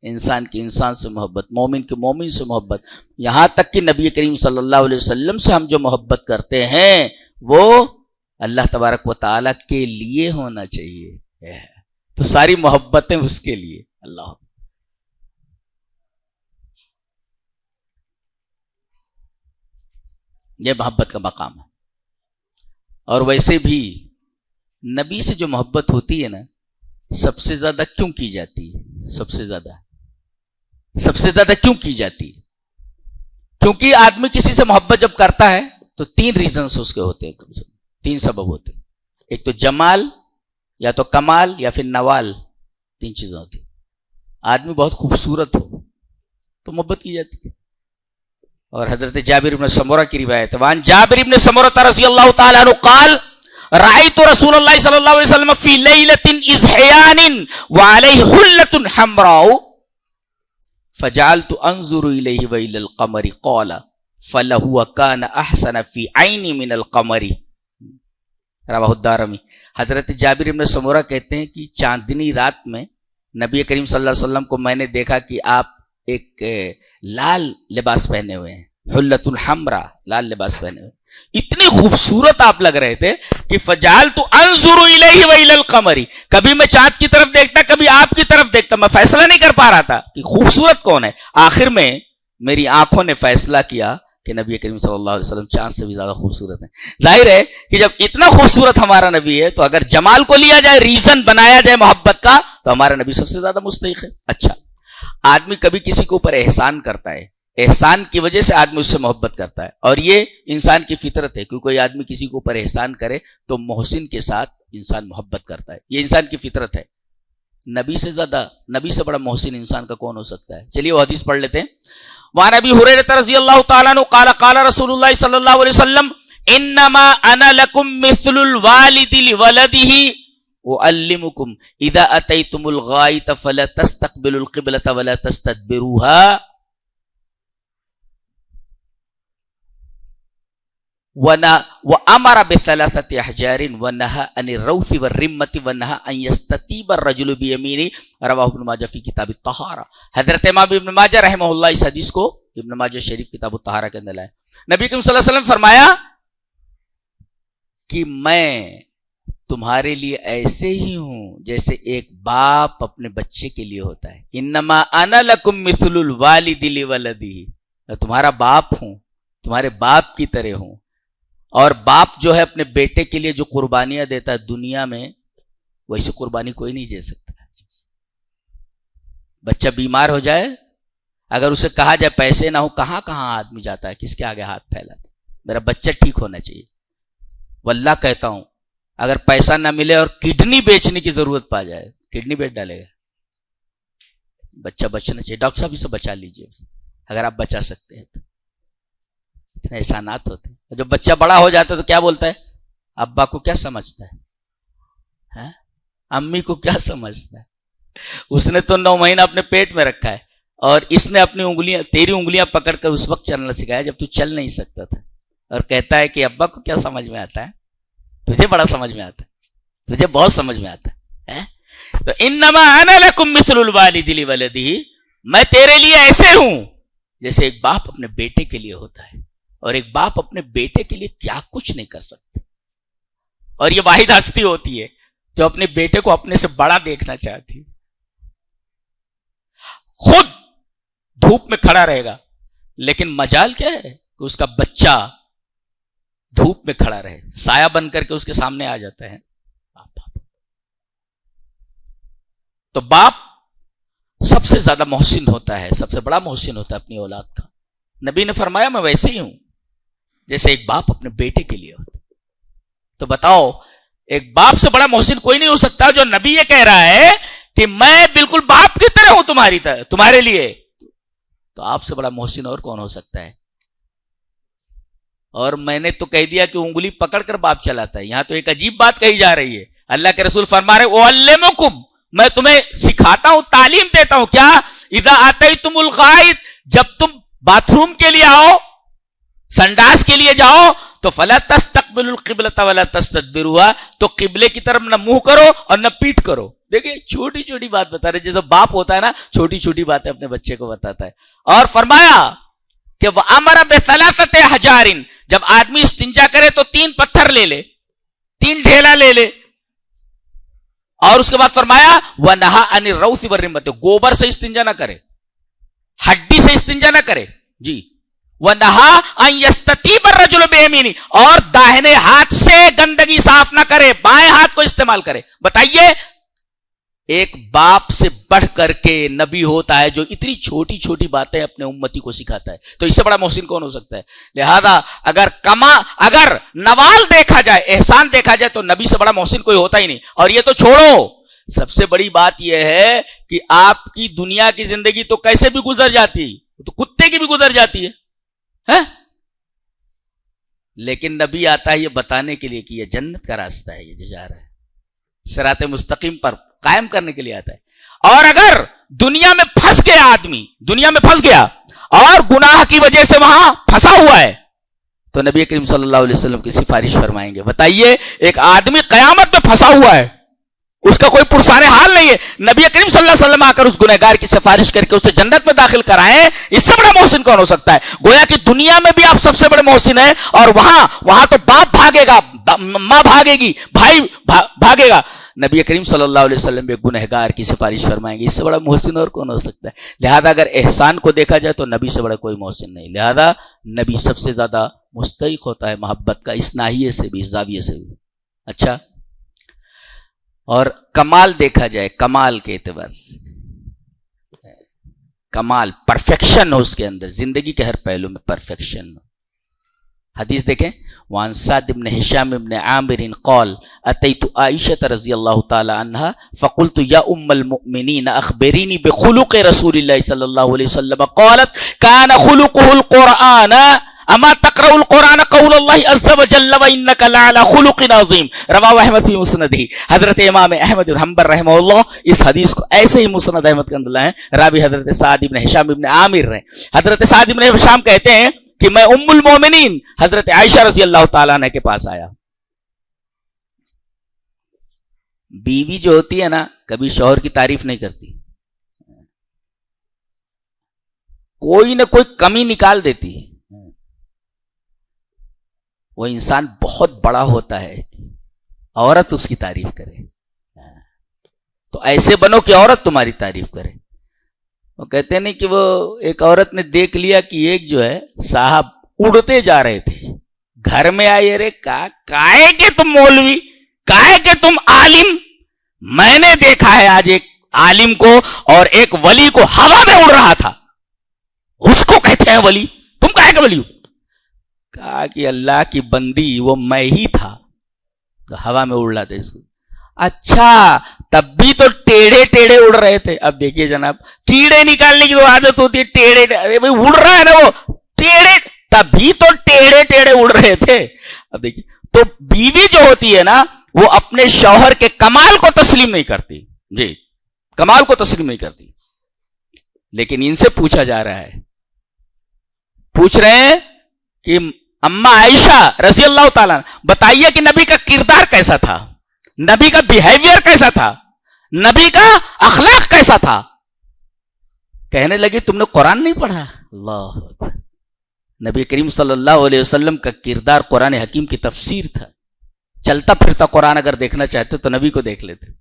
انسان کی انسان سے محبت، مومن کی مومن سے محبت، یہاں تک کہ نبی کریم صلی اللہ علیہ وسلم سے ہم جو محبت کرتے ہیں وہ اللہ تبارک و تعالیٰ کے لیے ہونا چاہیے، تو ساری محبتیں اس کے لیے۔ اللہ، یہ محبت کا مقام ہے۔ اور ویسے بھی نبی سے جو محبت ہوتی ہے نا، سب سے زیادہ کیوں کی جاتی ہے؟ سب سے زیادہ کیوں کی جاتی ہے؟ کیونکہ آدمی کسی سے محبت جب کرتا ہے تو 3 ریزنز اس کے ہوتے ہیں، کم سے کم 3 سبب ہوتے ہیں۔ ایک تو جمال، یا تو کمال، یا پھر نوال، 3 چیزیں ہوتی ہیں۔ آدمی بہت خوبصورت ہو تو محبت کی جاتی ہے۔ اور حضرت جابر بن سمورہ کی روایت ہے، وان جابر بن سمورہ رضی اللہ تعالی عنہ قال رأيت رسول الله صلى الله عليه وسلم في ليلة إزحيان وعليه حلة حمراء فجعلت أنظر إليه وإلى القمر قال فلهو كان أحسن في عيني من القمر، رواه الدارمی۔ حضرت جابر بن سمورہ کہتے ہیں کہ چاندنی رات میں نبی کریم صلی اللہ علیہ وسلم کو میں نے دیکھا کہ آپ ایک لال لباس پہنے ہوئے ہیں، حلۃ الحمراء، لال لباس پہنے ہوئے، اتنے خوبصورت آپ لگ رہے تھے کہ فجعلت انظر الیہ والی القمر، کبھی میں چاند کی طرف دیکھتا، کبھی آپ کی طرف دیکھتا، میں فیصلہ نہیں کر پا رہا تھا کہ خوبصورت کون ہے۔ آخر میں میری آنکھوں نے فیصلہ کیا کہ نبی کریم صلی اللہ علیہ وسلم چاند سے بھی زیادہ خوبصورت ہیں۔ ظاہر ہے کہ جب اتنا خوبصورت ہمارا نبی ہے تو اگر جمال کو لیا جائے، ریزن بنایا جائے محبت کا، تو ہمارا نبی سب سے زیادہ مستحق ہے۔ اچھا، آدمی کبھی کسی کے اوپر احسان کرتا ہے، احسان کی وجہ سے آدمی اس سے محبت کرتا ہے، اور یہ انسان کی فطرت ہے کہ کوئی آدمی کسی کے اوپر احسان کرے تو محسن کے ساتھ انسان محبت کرتا ہے، یہ انسان کی فطرت ہے۔ نبی سے زیادہ، نبی سے بڑا محسن انسان کا کون ہو سکتا ہے؟ چلیے وہ حدیث پڑھ لیتے ہیں۔ وعن ابی ہریرہ رضی اللہ تعالی عنہ قال قال رسول اللہ صلی اللہ علیہ وسلم انما انا لکم مثل الوالد لولده اعلمکم اذا اتیتم الغائط فلا تستقبلوا القبلة ولا تستدبروها وَأَمَرَ بِثَلَاثَةِ أَحْجَارٍ وَنَهَى عَنِ الرَّوْثِ وَالرِّمَّةِ وَنَهَى أَن يَسْتَطِيبَ الرَّجُلُ بِيَمِينِهِ، رواہ ابن ماجہ فی کتاب الطہارہ۔ حضرت امام ابن ماجہ رحمہ اللہ اس حدیث کو ابن ماجہ شریف کتاب الطہارہ کے اندر لائے۔ نبی کریم صلی اللہ علیہ وسلم فرمایا کہ میں تمہارے لیے ایسے ہی ہوں جیسے ایک باپ اپنے بچے کے لیے ہوتا ہے۔ انما انا لکم مثل الوالد لولدہ، میں تمہارا باپ ہوں، تمہارے باپ کی طرح ہوں۔ اور باپ جو ہے اپنے بیٹے کے لیے جو قربانیاں دیتا ہے دنیا میں، ویسی قربانی کوئی نہیں دے سکتا۔ بچہ بیمار ہو جائے، اگر اسے کہا جائے پیسے نہ ہو، کہاں کہاں آدمی جاتا ہے، کس کے آگے ہاتھ پھیلاتا ہے؟ میرا بچہ ٹھیک ہونا چاہیے۔ واللہ کہتا ہوں اگر پیسہ نہ ملے اور کڈنی بیچنے کی ضرورت پا جائے، کڈنی بیچ ڈالے گا۔ بچہ بچنا چاہیے، ڈاکٹر صاحب اسے بچا لیجیے اگر آپ بچا سکتے ہیں تو۔ اتنے احسانات ہوتے ہیں۔ جب بچہ بڑا ہو جاتا ہے تو کیا بولتا ہے؟ ابا کو کیا سمجھتا ہے، امی کو کیا سمجھتا ہے؟ اس نے تو 9 مہینہ اپنے پیٹ میں رکھا ہے، اور اس نے اپنی انگلیاں، تیری انگلیاں پکڑ کر اس وقت چلنا سکھایا جب تو چل نہیں سکتا تھا، اور کہتا ہے کہ ابا کو کیا سمجھ میں آتا ہے؟ تجھے بڑا سمجھ میں آتا ہے، تجھے بہت سمجھ میں آتا ہے۔ تو انما انا لکم مثل الوالد لولدہ، میں تیرے لیے ایسے ہوں جیسے ایک باپ اپنے بیٹے کے لیے ہوتا ہے، اور ایک باپ اپنے بیٹے کے لیے کیا کچھ نہیں کر سکتے۔ اور یہ واحد ہستی ہوتی ہے جو اپنے بیٹے کو اپنے سے بڑا دیکھنا چاہتی ہے۔ خود دھوپ میں کھڑا رہے گا، لیکن مجال کیا ہے کہ اس کا بچہ دھوپ میں کھڑا رہے، سایہ بن کر کے اس کے سامنے آ جاتا ہے۔ تو باپ سب سے زیادہ محسن ہوتا ہے، سب سے بڑا محسن ہوتا ہے اپنی اولاد کا۔ نبی نے فرمایا میں ویسے ہی ہوں جیسے ایک باپ اپنے بیٹے کے لیے ہوتا ہے۔ تو بتاؤ ایک باپ سے بڑا محسن کوئی نہیں ہو سکتا، جو نبی یہ کہہ رہا ہے کہ میں بالکل باپ کی طرح ہوں تمہاری طرح، تمہارے لیے، تو آپ سے بڑا محسن اور کون ہو سکتا ہے؟ اور میں نے تو کہہ دیا کہ انگلی پکڑ کر باپ چلاتا ہے، یہاں تو ایک عجیب بات کہی جا رہی ہے۔ اللہ کے رسول فرما رہے اعلمکم، میں تمہیں سکھاتا ہوں، تعلیم دیتا ہوں۔ کیا؟ اذا اتیتم الغائط، جب تم باتھ روم کے لیے آؤ، سنڈاس کے لیے جاؤ، تو فلا تستقبلوا القبلۃ ولا تستدبروها، تو قبلے کی طرف نہ منہ کرو اور نہ پیٹ کرو۔ دیکھیں چھوٹی چھوٹی بات بتا رہے، جیسے باپ ہوتا ہے نا چھوٹی چھوٹی باتیں اپنے بچے کو بتاتا ہے. اور فرمایا کہ وَأَمَرَ بِثَلَاثَةِ حَجَارٍ، جب آدمی استنجا کرے تو 3 پتھر لے لے، 3 ڈھیلا لے لے. اور اس کے بعد فرمایا وَنَهَا عَنِ الرَّوْثِ وَالرِّمَّةِ، گوبر سے استنجا نہ کرے، ہڈی سے استنجا نہ کرے جی. وَنَهَا أَن يَسْتَطِيبَ الرَّجُلُ بِيَمِينِهِ، اور داہنے ہاتھ سے گندگی صاف نہ کرے، بائیں ہاتھ کو استعمال کرے. بتائیے ایک باپ سے بڑھ کر کے نبی ہوتا ہے جو اتنی چھوٹی چھوٹی باتیں اپنے امتی کو سکھاتا ہے، تو اس سے بڑا محسن کون ہو سکتا ہے؟ لہذا اگر نوال دیکھا جائے، احسان دیکھا جائے، تو نبی سے بڑا محسن کوئی ہوتا ہی نہیں. اور یہ تو چھوڑو، سب سے بڑی بات یہ ہے کہ آپ کی دنیا کی زندگی تو کیسے بھی گزر جاتی، تو کتے کی بھی گزر جاتی ہے، لیکن نبی آتا ہے یہ بتانے کے لیے کہ یہ جنت کا راستہ ہے، یہ جو جا رہا ہے صراط مستقیم پر قائم کرنے کے لیے آتا ہے. اور اگر دنیا میں پھنس گیا آدمی، دنیا میں پھنس گیا اور گناہ کی وجہ سے وہاں پھنسا ہوا ہے، تو نبی کریم صلی اللہ علیہ وسلم کی سفارش فرمائیں گے. بتائیے ایک آدمی قیامت میں پھنسا ہوا ہے، اس کا کوئی پرسان حال نہیں ہے، نبی کریم صلی اللہ علیہ وسلم آ کر اس گنہگار کی سفارش کر کے اسے جنت میں داخل کرائیں، اس سے بڑا محسن کون ہو سکتا ہے؟ گویا کہ دنیا میں بھی آپ سب سے بڑے محسن ہیں، اور وہاں تو باپ بھاگے گا، ماں بھاگے گی، بھائی بھاگے گا، نبی کریم صلی اللہ علیہ وسلم ایک گنہگار کی سفارش فرمائیں گے. اس سے بڑا محسن اور کون ہو سکتا ہے؟ لہذا اگر احسان کو دیکھا جائے تو نبی سے بڑا کوئی محسن نہیں. لہذا نبی سب سے زیادہ مستحق ہوتا ہے محبت کا، اس ناحیے سے بھی، اس زاویے سے بھی. اچھا، اور کمال دیکھا جائے، کمال کے اعتبار سے، کمال پرفیکشن ہو اس کے اندر، زندگی کے ہر پہلو میں پرفیکشن ہو. حدیث دیکھیں، وعن سعد بن ہشام بن عامر قال اتیت عائشہ رضی اللہ تعالی عنہا فقلت یا ام المؤمنین اخبرینی بخلق رسول اللہ صلی اللہ علیہ وسلم قالت کان خلقه القرآن اما تقرأ القرآن قول اللہ عز وجل وانک لعلی خلق عظیم رواہ احمد فی مسندہ. حضرت امام احمد بن حنبل رحمہ اللہ اس حدیث کو ایسے ہی مسند احمد کے اندر لائے ہیں. راوی حضرت سعد بن ہشام بن عامر ہیں. حضرت سعد بن ہشام کہتے ہیں کہ میں ام المومنین حضرت عائشہ رضی اللہ تعالیٰ عنہ کے پاس آیا. بیوی جو ہوتی ہے نا کبھی شوہر کی تعریف نہیں کرتی، کوئی نہ کوئی کمی نکال دیتی ہے. وہ انسان بہت بڑا ہوتا ہے، عورت اس کی تعریف کرے. تو ایسے بنو کہ عورت تمہاری تعریف کرے. وہ کہتے نہیں کہ وہ ایک عورت نے دیکھ لیا کہ ایک جو ہے صاحب اڑتے جا رہے تھے، گھر میں آئے، رے کائے کہ تم مولوی، کائے کہ تم عالم. میں نے دیکھا ہے آج ایک عالم کو اور ایک ولی کو ہوا میں اڑ رہا تھا، اس کو کہتے ہیں ولی، تم کائے کہ ولی ہو؟ کہا کہ اللہ کی بندی وہ میں ہی تھا، تو ہوا میں اڑ رہا تھا اس کو. اچھا تب بھی تو ٹیڑھے ٹیڑھے اڑ رہے تھے. اب دیکھیے جناب، کیڑے نکالنے کی تو عادت ہوتی ہے، ٹیڑھے اڑ رہا ہے نا وہ ٹیڑھے، تب بھی تو ٹیڑھے ٹیڑھے اڑ رہے تھے. اب دیکھیے، تو بیوی جو ہوتی ہے نا وہ اپنے شوہر کے کمال کو تسلیم نہیں کرتی، جی کمال کو تسلیم نہیں کرتی. لیکن ان سے پوچھا جا رہا ہے، پوچھ رہے ہیں کہ اما عائشہ رضی اللہ تعالیٰ بتائیے کہ نبی کا کردار کیسا تھا، نبی کا بیہیویئر کیسا تھا، نبی کا اخلاق کیسا تھا. کہنے لگی تم نے قرآن نہیں پڑھا. اللہ اکبر. نبی کریم صلی اللہ علیہ وسلم کا کردار قرآن حکیم کی تفسیر تھا. چلتا پھرتا قرآن اگر دیکھنا چاہتے تو نبی کو دیکھ لیتے.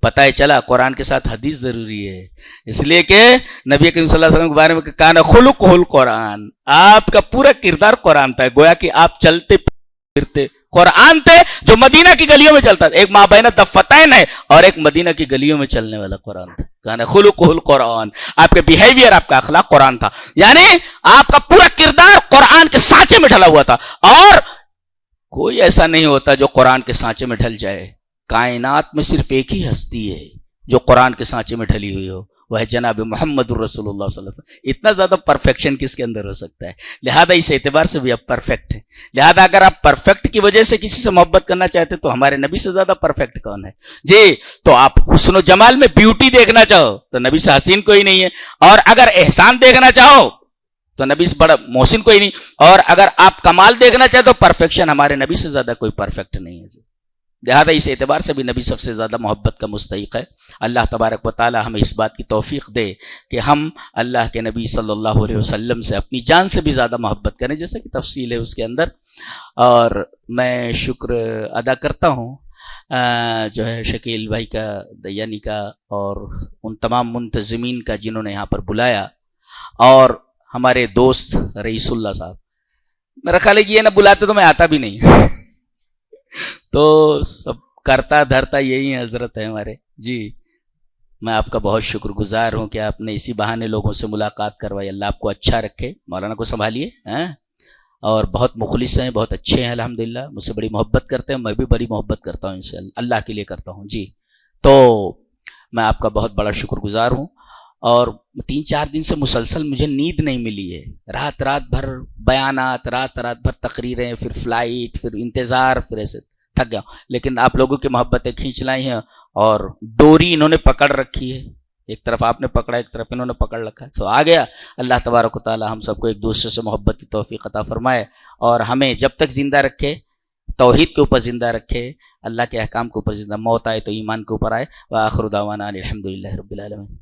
پتہ ہے چلا قرآن کے ساتھ حدیث ضروری ہے، اس لیے کہ نبی کریم صلی اللہ علیہ وسلم کے بارے میں کانا خلقہ القرآن، آپ کا پورا کردار قرآن تھا. گویا کہ آپ چلتے پھرتے قرآن تھے جو مدینہ کی گلیوں میں چلتا تھا. ایک مابین الدفتین ہے اور ایک مدینہ کی گلیوں میں چلنے والا قرآن تھا. کانا خلقہ القرآن، آپ کے بیہیویئر، آپ کا اخلاق قرآن تھا. یعنی آپ کا پورا کردار قرآن کے سانچے میں ڈھلا ہوا تھا. اور کوئی ایسا نہیں ہوتا جو قرآن کے سانچے میں ڈھل جائے. کائنات میں صرف ایک ہی ہستی ہے جو قرآن کے سانچے میں ڈھلی ہوئی ہو، وہ ہے جناب محمد الرسول اللہ صلی اللہ علیہ وسلم. اتنا زیادہ پرفیکشن کس کے اندر ہو سکتا ہے؟ لہذا اس اعتبار سے بھی آپ پرفیکٹ ہیں. لہذا اگر آپ پرفیکٹ کی وجہ سے کسی سے محبت کرنا چاہتے تو ہمارے نبی سے زیادہ پرفیکٹ کون ہے؟ جی تو آپ حسن و جمال میں بیوٹی دیکھنا چاہو تو نبی سے حسین کوئی نہیں ہے، اور اگر احسان دیکھنا چاہو تو نبی سے بڑا محسن کوئی نہیں، اور اگر آپ کمال دیکھنا چاہتے تو پرفیکشن ہمارے نبی سے زیادہ کوئی پرفیکٹ نہیں ہے. لہذا اس اعتبار سے بھی نبی سب سے زیادہ محبت کا مستحق ہے۔ اللہ تبارک و تعالی ہمیں اس بات کی توفیق دے کہ ہم اللہ کے نبی صلی اللہ علیہ وسلم سے اپنی جان سے بھی زیادہ محبت کریں، جیسا کہ تفصیل ہے اس کے اندر۔ اور میں شکر ادا کرتا ہوں جو ہے شکیل بھائی کا، دیانی کا، اور ان تمام منتظمین کا جنہوں نے یہاں پر بلایا، اور ہمارے دوست رئیس اللہ صاحب۔ میرا خیال ہے کہ یہ نہ بلاتے تو میں آتا بھی نہیں تو سب کرتا دھرتا یہی حضرت ہے ہمارے جی۔ میں آپ کا بہت شکر گزار ہوں کہ آپ نے اسی بہانے لوگوں سے ملاقات کروائی۔ اللہ آپ کو اچھا رکھے، مولانا کو سنبھالیے اور بہت مخلص ہیں، بہت اچھے ہیں الحمدللہ، مجھ سے بڑی محبت کرتے ہیں، میں بھی بڑی محبت کرتا ہوں ان سے، اللہ کے لیے کرتا ہوں جی۔ تو میں آپ کا بہت بڑا شکر گزار ہوں، اور 3-4 دن سے مسلسل مجھے نیند نہیں ملی ہے، رات بھر بیانات، رات بھر تقریریں، پھر فلائٹ، پھر انتظار، پھر ایسے تھک گیا، لیکن آپ لوگوں کی محبتیں کھینچ لائی ہیں، اور ڈوری انہوں نے پکڑ رکھی ہے، ایک طرف آپ نے پکڑا، ایک طرف انہوں نے پکڑ رکھا ہے، تو آ گیا۔ اللہ تبارک و تعالی ہم سب کو ایک دوسرے سے محبت کی توفیق عطا فرمائے، اور ہمیں جب تک زندہ رکھے توحید کے اوپر زندہ رکھے، اللہ کے احکام کے اوپر زندہ، موت آئے تو ایمان کے اوپر آئے۔ وآخر دعوانا الحمدللہ رب العالمین۔